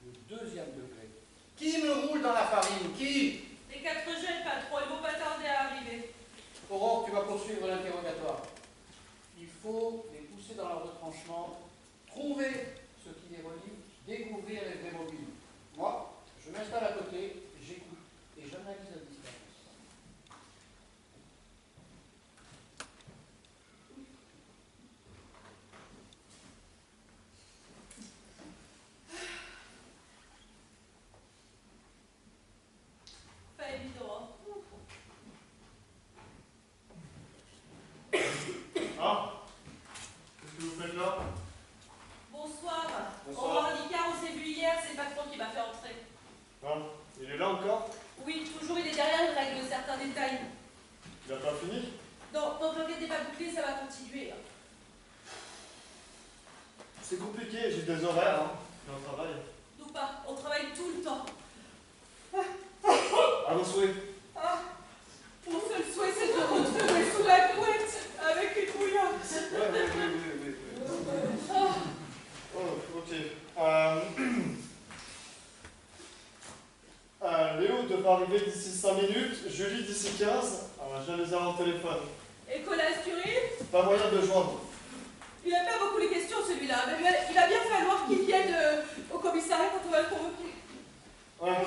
le deuxième degré. Qui me roule dans la farine? Qui? Les 4 jeunes patrons, ils vont pas tarder à arriver. Aurore, tu vas poursuivre l'interrogatoire. Il faut les pousser dans leur retranchement, trouver ce qui les relie, découvrir les vrais mobiles. Moi, je m'installe à côté, j'écoute et j'analyse à distance. Pas évident, hein. Ah, qu'est-ce que vous faites là? Bonsoir. Bonsoir. Au revoir, Licard, on s'est vu hier, c'est le patron qui m'a fait entrer. Ah, il est là encore? Oui, toujours, il est derrière, il règle certains détails. Il n'a pas fini? Non, donc l'enquête n'est pas bouclée, ça va continuer. Hein. C'est compliqué, j'ai des horaires, hein. Je suis en travail. Nous pas, on travaille tout le temps. À vos souhaits. Ah, mon seul souhait, c'est de retrouver sous la couette avec une bouillante. Oui. Ah, Oh, ok. Léo devrait arriver d'ici 5 minutes, Julie d'ici 15. Je viens les avoir au téléphone. et Colas Curie, Pas moyen de joindre. il a pas beaucoup les questions celui-là, mais il va bien falloir qu'il vienne au commissariat quand on va le convoquer. Ouais.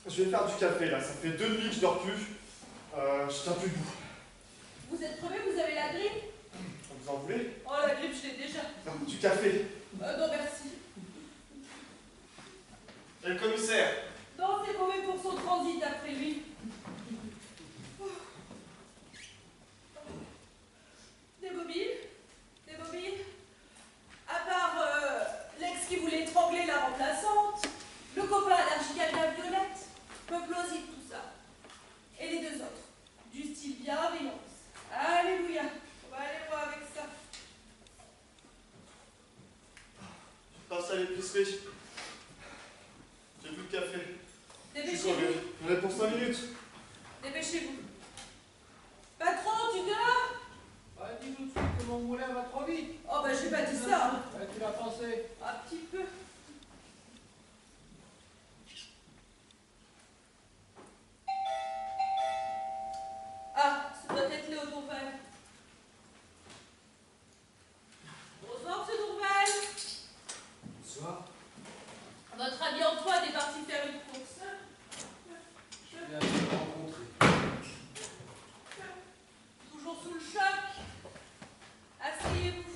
Je vais faire du café là, ça fait 2 nuits que je dors plus. Je tiens plus debout. Vous êtes crevé, vous avez la grippe? Vous en voulez? Oh, la grippe, je l'ai déjà. Non, du café. Non, merci. Et le commissaire? Non, c'est mauvais pour son transit après lui. Des mobiles? Des mobiles? À part l'ex qui voulait étrangler la remplaçante, le copain allergique à la violette, plausible tout ça. Et les 2 autres, du style bienveillance. Alléluia, on va aller voir avec ça. Je passe à l'épicerie. J'ai bu le café. Je suis Dépêchez-vous, crevé. J'en ai pour 5 minutes. dépêchez-vous. Patron, tu dors? Bah, dis tout de suite que mon moulin va trop vite. Oh, bah, j'ai pas dit ça. Ouais, tu l'as pensé. Un petit peu. Ah, ça doit être Léo Dourval. Bonsoir, monsieur Dourval. Bonsoir. Votre ami Antoine est parti faire une course. Je viens de te rencontrer. Toujours sous le choc. Asseyez-vous.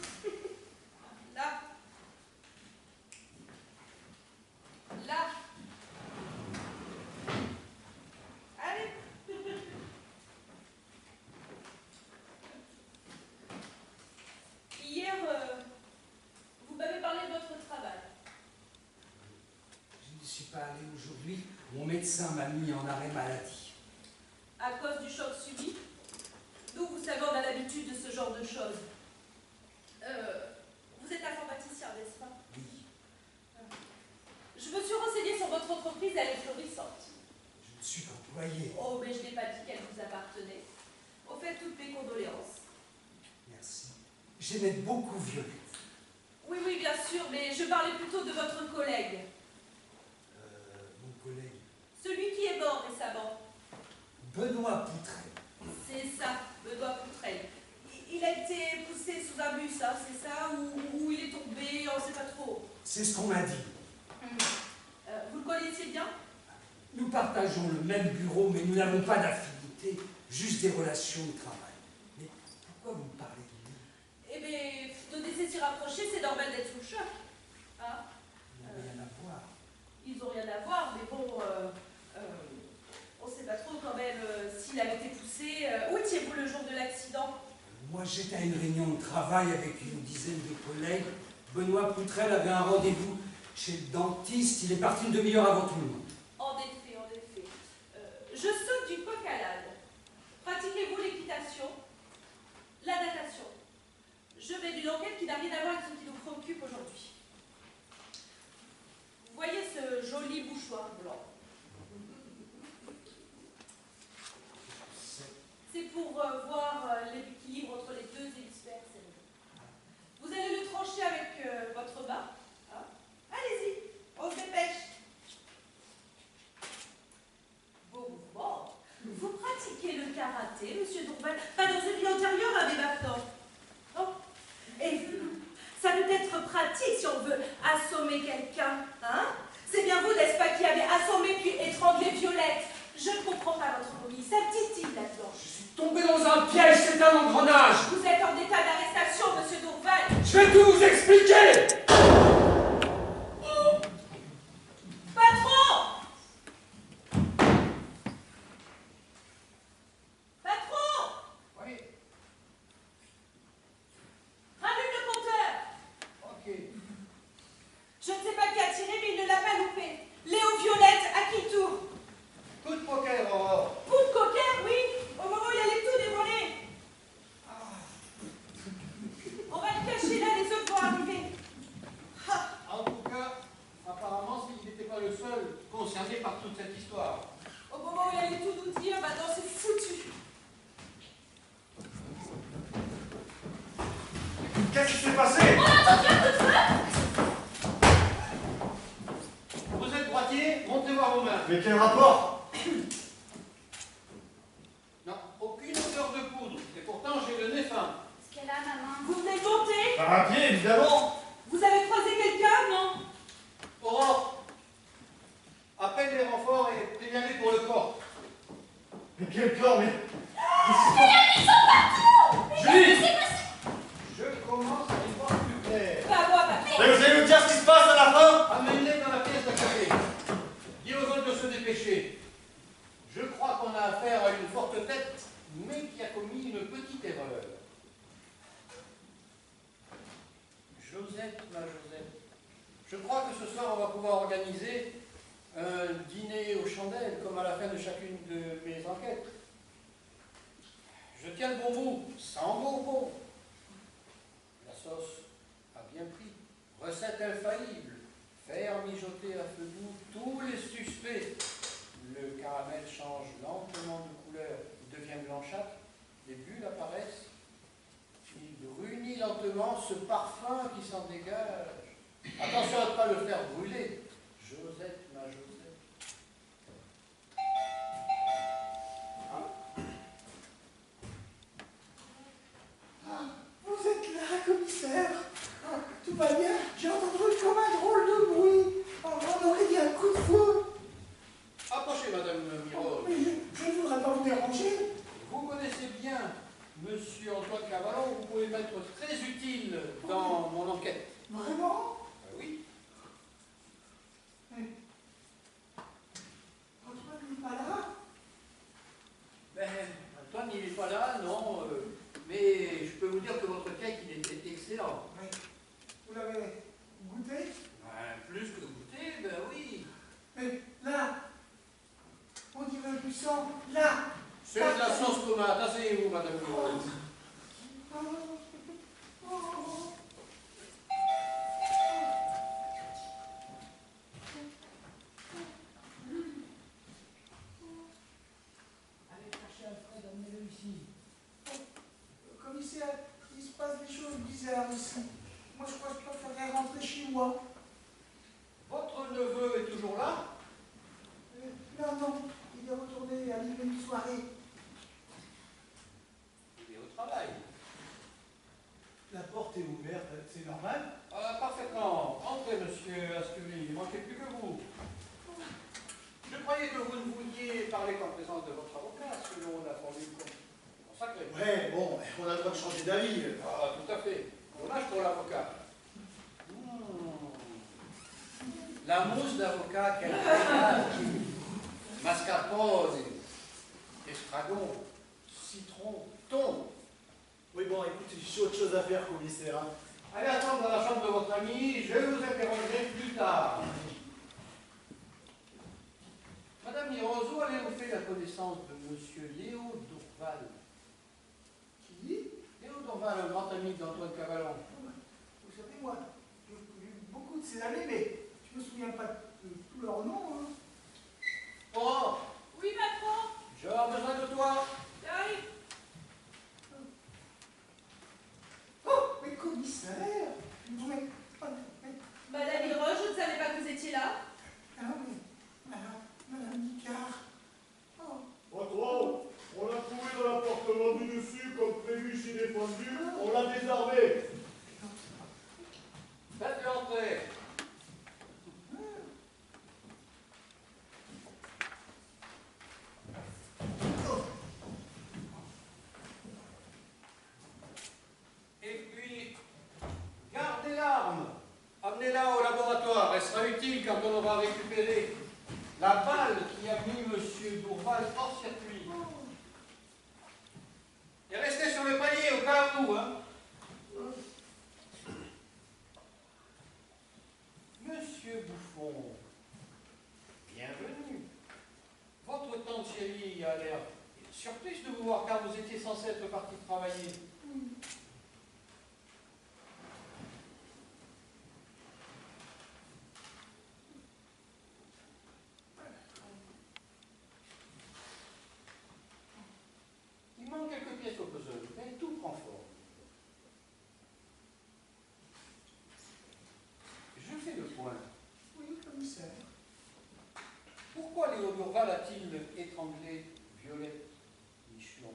Là. Là. Allez. Hier, vous m'avez parlé de votre travail. Je ne suis pas allé aujourd'hui. Mon médecin m'a mis en arrêt maladie. À cause du choc subi. Nous, vous savez, on a l'habitude de ce genre de choses. Vous êtes informaticien, n'est-ce pas? Oui. Je me suis renseignée sur votre entreprise, elle est florissante. Je ne suis qu'employé. Oh, mais je n'ai pas dit qu'elle vous appartenait. Au fait, toutes mes condoléances. Merci. J'aimais beaucoup Violette. Oui, oui, bien sûr, mais je parlais plutôt de votre collègue. Mon collègue Celui qui est mort récemment. Benoît Poutrel. C'est ça, Benoît Poutrel. Il a été poussé sous un bus, hein, c'est ça? Ou il est tombé, on ne sait pas trop. C'est ce qu'on m'a dit. Vous le connaissiez bien? Nous partageons le même bureau, mais nous n'avons pas d'affinité, juste des relations de travail. Mais pourquoi vous me parlez de lui? Eh bien, de décès si rapprochés, c'est normal d'être sous le choc. Hein? Ils n'ont rien à voir. Ils n'ont rien à voir, mais bon, on ne sait pas trop quand même s'il avait été poussé. Où étiez-vous le jour de l'accident? Moi, j'étais à une réunion de travail avec une dizaine de collègues. Benoît Poutrel avait un rendez-vous chez le dentiste. Il est parti une demi-heure avant tout le monde. En effet, en effet. Je saute du coq à l'âne. Pratiquez-vous l'équitation? La natation? Je vais d'une enquête qui n'a rien à voir avec ce qui nous préoccupe aujourd'hui. Vous voyez ce joli mouchoir blanc? C'est pour voir l'équilibre entre les 2 hémisphères. karaté, monsieur Dourval. Pas dans une vie antérieure à mes bâtons. Oh. Et ça peut être pratique si on veut assommer quelqu'un, hein? C'est bien vous, n'est-ce pas, qui avez assommé puis étranglé Violette. Je ne comprends pas votre folie. Ça titille là-dedans. Je suis tombé dans un piège, c'est un engrenage. Vous êtes en état d'arrestation, monsieur Dourval. Je vais tout vous expliquer. Patron! Patron! Oui, Rallume le compteur. ok. Je ne sais pas qui a tiré, mais il ne l'a pas loupé. Léo Violette, à qui tour? Coup de poker, Aurore. Coup de coquin, oui, au moment où il allait tout dévoiler. On va le cacher là, les autres vont arriver. Ah, En tout cas, apparemment, il n'était pas le seul concerné par toute cette histoire. au moment où il allait tout nous dire, maintenant c'est foutu. Qu'est-ce qui s'est passé? On a entendu un coup de feu? Vous êtes droitier, montez voir vos mains. Mais quel rapport? Non, aucune odeur de poudre. Et pourtant, j'ai le nez fin. Qu'est-ce qu'elle a, maman? Vous venez de monter? Par un pied, évidemment. Vous avez croisé quelqu'un? Non. Aurore, appelle les renforts et préviens-les pour le corps. Mais quel corps, mais... Ils sont partout! Julie! Je commence à y voir plus clair. Pas moi, patron. Mais vous allez nous dire ce qui se passe à la fin? Amène-les dans la pièce d'à côté. Dis aux autres de se dépêcher. Je crois qu'on a affaire à une forte tête, mais qui a commis une petite erreur. Josette, ma Josette, je crois que ce soir on va pouvoir organiser un dîner aux chandelles, comme à la fin de chacune de mes enquêtes. Je tiens le bon bout, sans bonbons. La sauce a bien pris. Recette infaillible. Faire mijoter à feu doux tous les suspects. Le caramel change lentement de couleur. Il devient blanchâtre. Les bulles apparaissent. Il brunit lentement ce parfum qui s'en dégage. Attention à ne pas le faire brûler. Josette, ma Josette. Vous êtes là, commissaire. Ah, tout va bien. J'ai entendu comme un drôle de bruit. On aurait dit un coup de feu. Approchez, Madame Mirose. Mais je ne voudrais pas vous déranger. Vous connaissez bien Monsieur Antoine Cavallon. Vous pouvez m'être très utile dans mon enquête. Vraiment? Oui. Antoine n'est pas là? Ben, Antoine, il n'est pas là, non. Mais je peux vous dire que votre cake, il était excellent. Oui. Vous l'avez goûté? Ben, plus que goûter, ben oui. Mais là, on dirait du sang. Là. C'est de la sauce tomate. Asseyez-vous, Madame Mirose. Allez chercher Alfred, emmenez-le ici. Commissaire, il se passe des choses bizarres ici. Moi, je crois que je préférerais rentrer chez moi. Votre neveu est toujours là? Non, non, il est retourné à l'île une soirée. Il est au travail. La porte est ouverte, c'est normal? Parfaitement. Entrez, monsieur Askery. Il ne manquait plus que vous. Je croyais que vous ne vouliez parler qu'en présence de votre avocat, selon la formule consacrée. Ouais, bon, on a le droit de changer d'avis. Ah, tout à fait. Dommage pour l'avocat. La mousse d'avocat qu'elle a. Mascarpone, estragon, citron, thon. Oui, bon, écoutez, j'ai autre chose à faire, commissaire. Hein. Allez attendre dans la chambre de votre ami, je vous interrogerai plus tard. Madame Mirose, où avez-vous fait la connaissance de monsieur Léo Dourval? Qui? Léo Dourval, un grand ami d'Antoine Cavallon. Vous savez, moi, j'ai eu beaucoup de ces années, mais je me souviens pas de tous leurs noms. Hein. Oh, Oui, patron. j'ai besoin de toi. J'arrive. Oh, mais commissaire! Madame Hiroche, je ne savais pas que vous étiez là. Ah oui, Madame Nicard. Oh. Patron, on a trouvé vu, on l'a désarmé. Faites-le entrer. Et puis, gardez l'arme. Amenez-la au laboratoire. Elle sera utile quand on aura récupéré la balle qui a mis M. Dourval hors circuit. Et restez sur le palier au cas où, hein. Monsieur Bouffon, bienvenue. Votre tante chérie a l'air surprise de vous voir car vous étiez censé être parti travailler. Il manque quelques pièces au puzzle, mais tout prend forme. Je fais le point. Oui, commissaire. Pourquoi Léo Dourval a-t-il étranglé Violette Michon?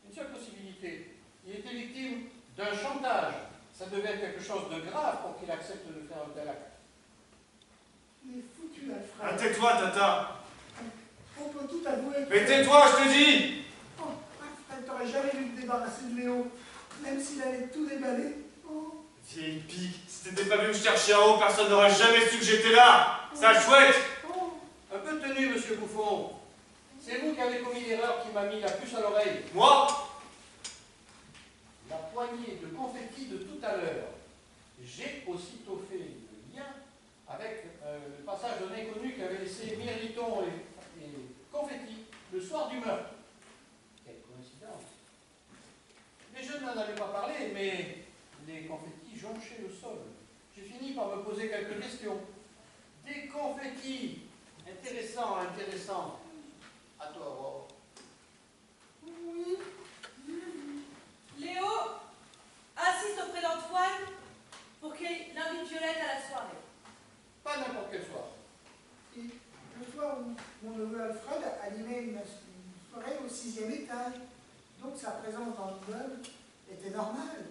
Une seule possibilité. Il était victime d'un chantage. Ça devait être quelque chose de grave pour qu'il accepte de faire un tel acte. Il est foutu, Ah, Alfred. tais-toi, Tata. On peut tout avouer. Mais tais-toi, je te dis. Oh, Alfred, t'aurais jamais dû te débarrasser de Léo, même s'il allait tout déballer. Oh. Vieille pique, si t'étais pas venu me chercher en haut, personne n'aurait jamais su que j'étais là. Ça, chouette. Oh. Un peu tenu, monsieur Bouffon. C'est vous qui avez commis l'erreur qui m'a mis la puce à l'oreille. Moi? La poignée de confetti de tout à l'heure. J'ai aussitôt fait le lien avec le passage d'un inconnu qui avait laissé mirliton et confetti le soir du meurtre. Quelle coïncidence. Les jeunes n'en avaient pas parlé, mais les confettis jonchaient le sol. J'ai fini par me poser quelques questions. Des confettis. Intéressant, intéressant. À toi, Aurore. Oui. Léo assiste auprès d'Antoine pour qu'il invite Violette à la soirée. Pas n'importe quel soir. Et le soir où mon neveu Alfred animait une soirée au 6e étage. Donc sa présence dans l'immeuble était normale.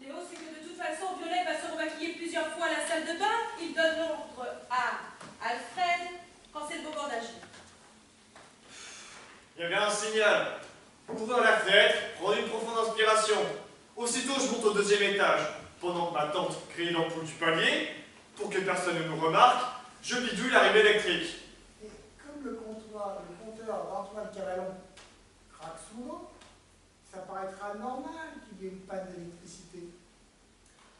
Léo sait que de toute façon, Violette va se remaquiller plusieurs fois à la salle de bain. Il donne l'ordre à Alfred quand c'est le moment d'agir. Il y avait un signal. Ouvrir la fenêtre, prendre une profonde inspiration. Aussitôt, je monte au 2e étage. Pendant que ma tante crie l'ampoule du palier, pour que personne ne nous remarque, je bidouille l'arrivée électrique. Et comme le compteur d'Antoine Cavallon craque souvent, ça paraîtra normal qu'il y ait une panne d'électricité.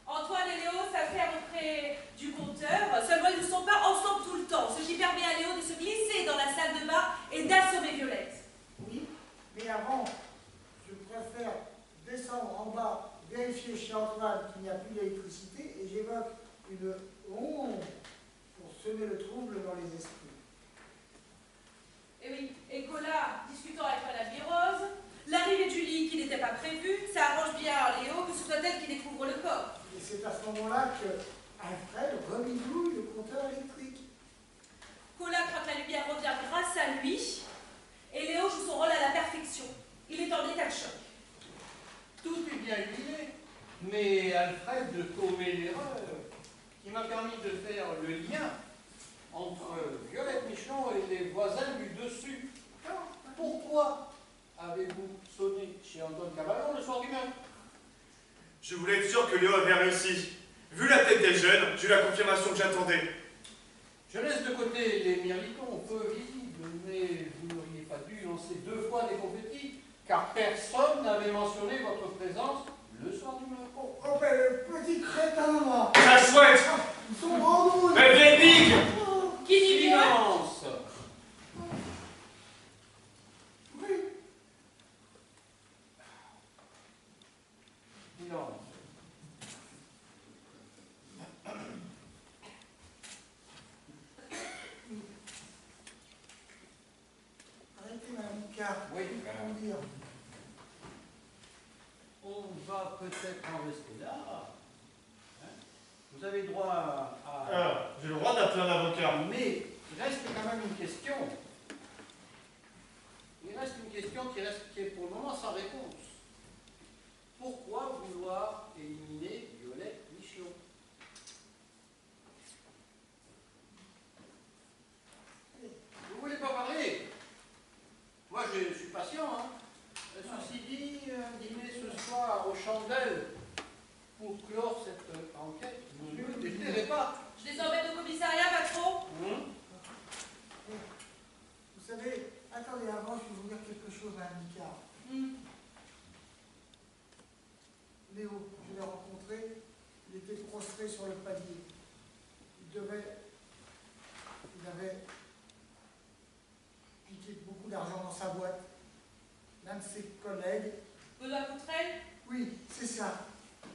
Antoine et Léo s'affairent auprès du compteur, seulement ils ne sont pas ensemble tout le temps, ce qui permet à Léo de se glisser dans la salle de bain et d'assommer Violette. Oui, mais avant, je préfère descendre en bas, vérifier chez Antoine qu'il n'y a plus d'électricité et j'évoque une ronde pour semer le trouble dans les esprits. Et oui, et Colas, discutant avec Madame Birose, l'arrivée de Julie qui n'était pas prévue, ça arrange bien à Léo que ce soit elle qui découvre le corps. Et c'est à ce moment-là que Alfred rebidouille le compteur électrique. Colas craint que la lumière revient grâce à lui, et Léo joue son rôle à la perfection. Il est en état de choc. Tout est bien huilé, mais Alfred commet l'erreur qui m'a permis de faire le lien entre Violette Michon et les voisins du dessus. Pourquoi avez-vous sonné chez Antoine Cavallon le soir du meurtre? Je voulais être sûr que Léo avait réussi. Vu la tête des jeunes, j'ai eu la confirmation que j'attendais. Je laisse de côté les mirlitons peu visibles, mais vous n'auriez pas dû lancer 2 fois des confettis, car personne n'avait mentionné votre présence le soir du meurtre. Oh ben le petit crétin là. Ça, chouette. Son randouille. Mais vieille pique. Qui dit Violette? Silence. Oui. Silence. Arrêtez Madame Car. Oui. Comment dire? On va peut-être en rester là. Hein? Vous avez droit à... Alors, j'ai le droit d'appeler un avocat. Mais il reste quand même une question. Il reste une question question qui est pour le moment sans réponse. Pourquoi vouloir éliminer Violette Michelon? Vous voulez pas parler? Moi, je suis patient, hein. Ceci dit, dîner ce soir aux chandelles pour clore cette enquête, je ne dirai pas. Je les emmène au commissariat, patron. Vous savez, attendez, avant, je vais vous dire quelque chose à Mika. Léo, je l'ai rencontré, il était prostré sur le palier. Il avait piqué beaucoup d'argent dans sa boîte. L'un de ses collègues... Benoît Poutrel? Oui, c'est ça.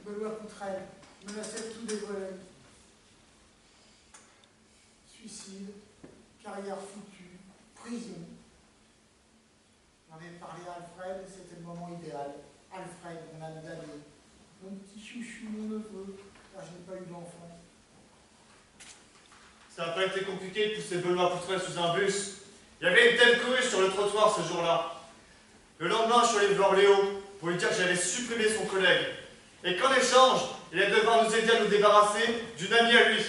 Benoît Poutrel menaçait de tout dévoiler. Suicide, carrière foutue, prison. J'en ai parlé à Alfred et c'était le moment idéal. Alfred, mon âme d'année, mon petit chouchou, mon neveu, car je n'ai pas eu d'enfant. Ça n'a pas été compliqué de pousser Benoît Poutrel sous un bus. Il y avait une telle cohue sur le trottoir ce jour-là. Le lendemain, je suis allé voir Léo pour lui dire que j'allais supprimer son collègue. Et qu'en échange, il allait devoir nous aider à nous débarrasser d'une amie à lui.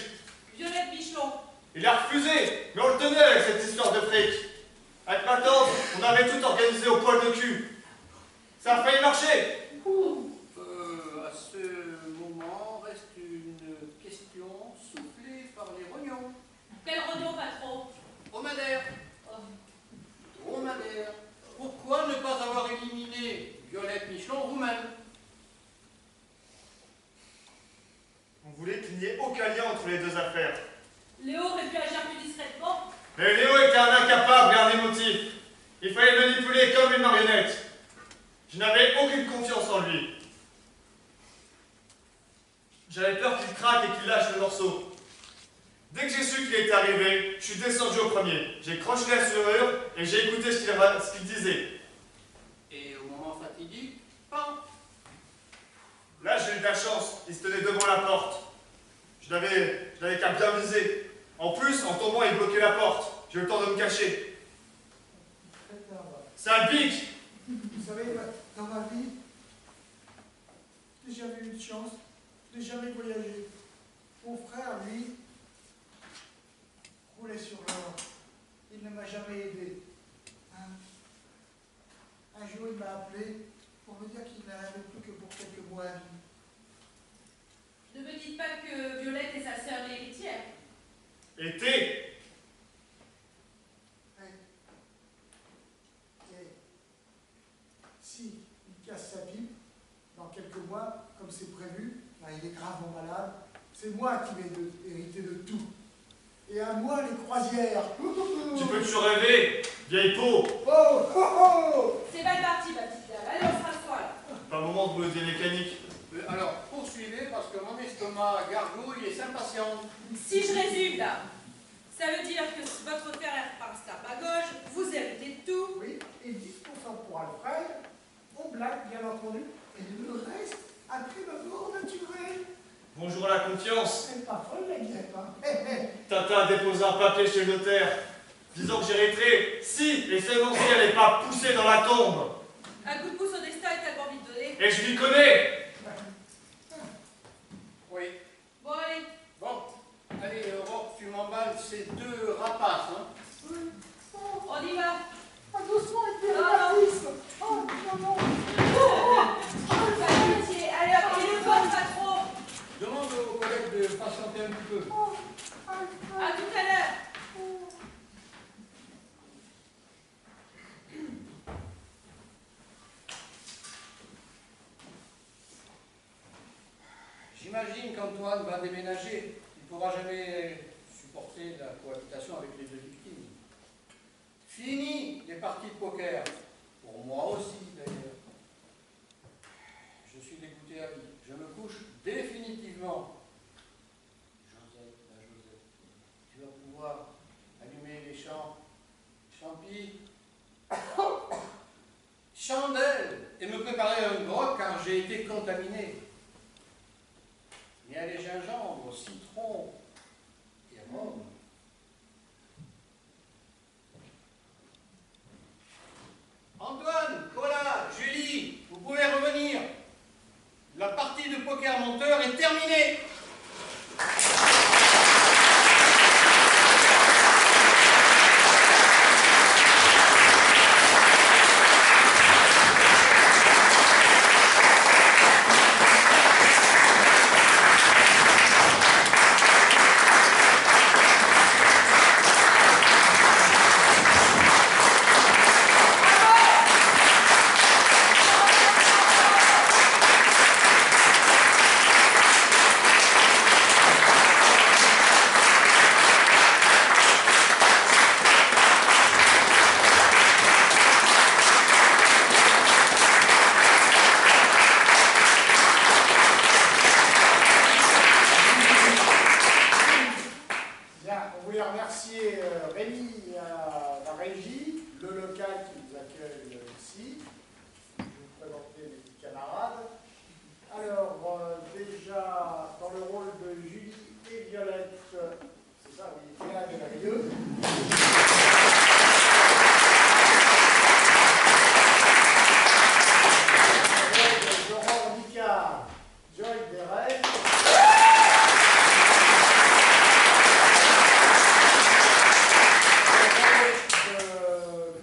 Violette Michelon. Il a refusé, mais on le tenait avec cette histoire de fric. Avec ma tante, on avait tout organisé au poil de cul. Ça a failli marcher. À ce moment, reste une question soufflée par les rognons. Quel rognon, patron? Dromadaire. Dromadaire. Pourquoi ne pas avoir éliminé Violette Michelon vous-même? On voulait qu'il n'y ait aucun lien entre les deux affaires. Léo aurait pu agir plus discrètement. Mais Léo était un incapable et un émotif. Il fallait le manipuler comme une marionnette. Je n'avais aucune confiance en lui. J'avais peur qu'il craque et qu'il lâche le morceau. Dès que j'ai su qu'il était arrivé, je suis descendu au premier. J'ai croché la serrure et j'ai écouté ce qu'il disait. Et au moment fatidique, pan. Là, j'ai eu de la chance. Il se tenait devant la porte. Je n'avais qu'à bien viser. En plus, en tombant, il bloquait la porte. J'ai eu le temps de me cacher. Sale bique! Vous savez, dans ma vie, j'ai jamais eu de chance, je n'ai jamais voyagé. Mon frère, lui, roulait sur l'or. Il ne m'a jamais aidé. Un jour, il m'a appelé pour me dire qu'il n'en avait plus que pour quelques mois à vie. Ne me dites pas que Violette est sa sœur l'héritière. Était! Si il casse sa pipe, dans quelques mois, comme c'est prévu, ben, il est gravement malade, c'est moi qui vais hériter de tout. Et à moi les croisières. Tu peux toujours rêver, vieille peau! Oh, oh, oh. C'est mal parti, ma petite dame. Allez, on se rassoit là. Pas le moment de vous des mécaniques. Alors, poursuivez parce que mon estomac gargouille et s'impatiente. Si je résume là, ça veut dire que votre père est reparti à gauche, vous héritez de tout. Oui, et 10% pour Alfred, on blague bien entendu, et le reste, après ma mort naturelle. Bonjour à la confiance. C'est pas folle la guêpe, hein. Hé, hé. Tata a déposé un papier chez le notaire, disant que j'hériterai si et seulement si elle n'est pas poussée dans la tombe. Un coup de pouce au destin est tellement vite donné. Et je m'y connais. Oui. Bon, allez. Bon. Allez, Rob, tu m'emballes ces deux rapaces, hein. On y va. Doucement avec les Non, racistes. Oh, non, non. Pas d'amitié. Allez, hop, il est bon, patron. Demande aux collègues de patienter un petit peu. À tout à l'heure. J'imagine qu'Antoine va déménager. Il ne pourra jamais supporter la cohabitation avec les deux victimes. Fini les parties de poker. Pour moi aussi, d'ailleurs. Je suis dégoûté à vie. Je me couche définitivement. Josette, la Josette, tu vas pouvoir allumer les champis, chandelles, et me préparer un grog car j'ai été contaminé. Il y a les gingembres, citron et rhum. Antoine, le local qui nous accueille ici. Je vais vous présenter mes petits camarades. Alors, déjà, dans le rôle de Julie et Violette, c'est ça, oui, Léa de la Rieux. Laurent Ricard, Joy Derez.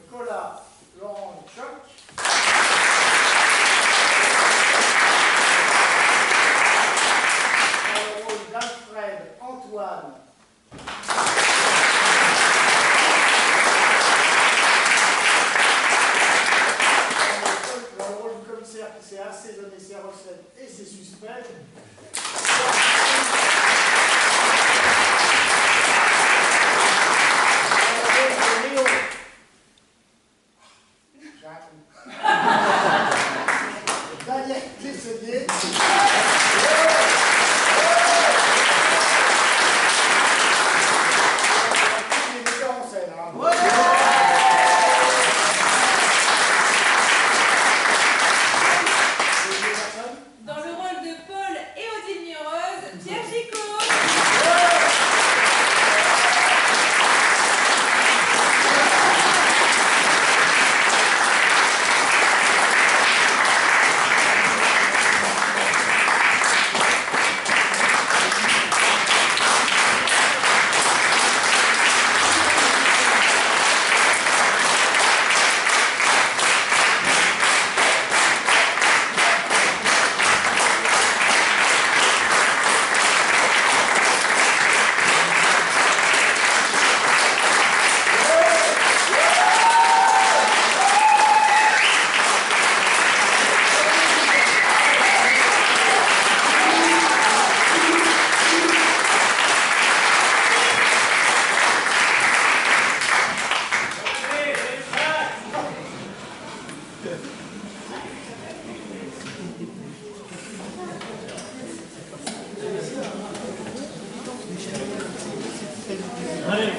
Cola, Laurent Choc. Dans le rôle d'Alfred, Antoine. Dans le rôle du commissaire qui sait assaisonner ses recettes et ses suspects. Daniel Tesselier. Les metteurs en scène, hein. Dans le rôle de Paul et Odile Mireuse, Pierre Gicot. Allez.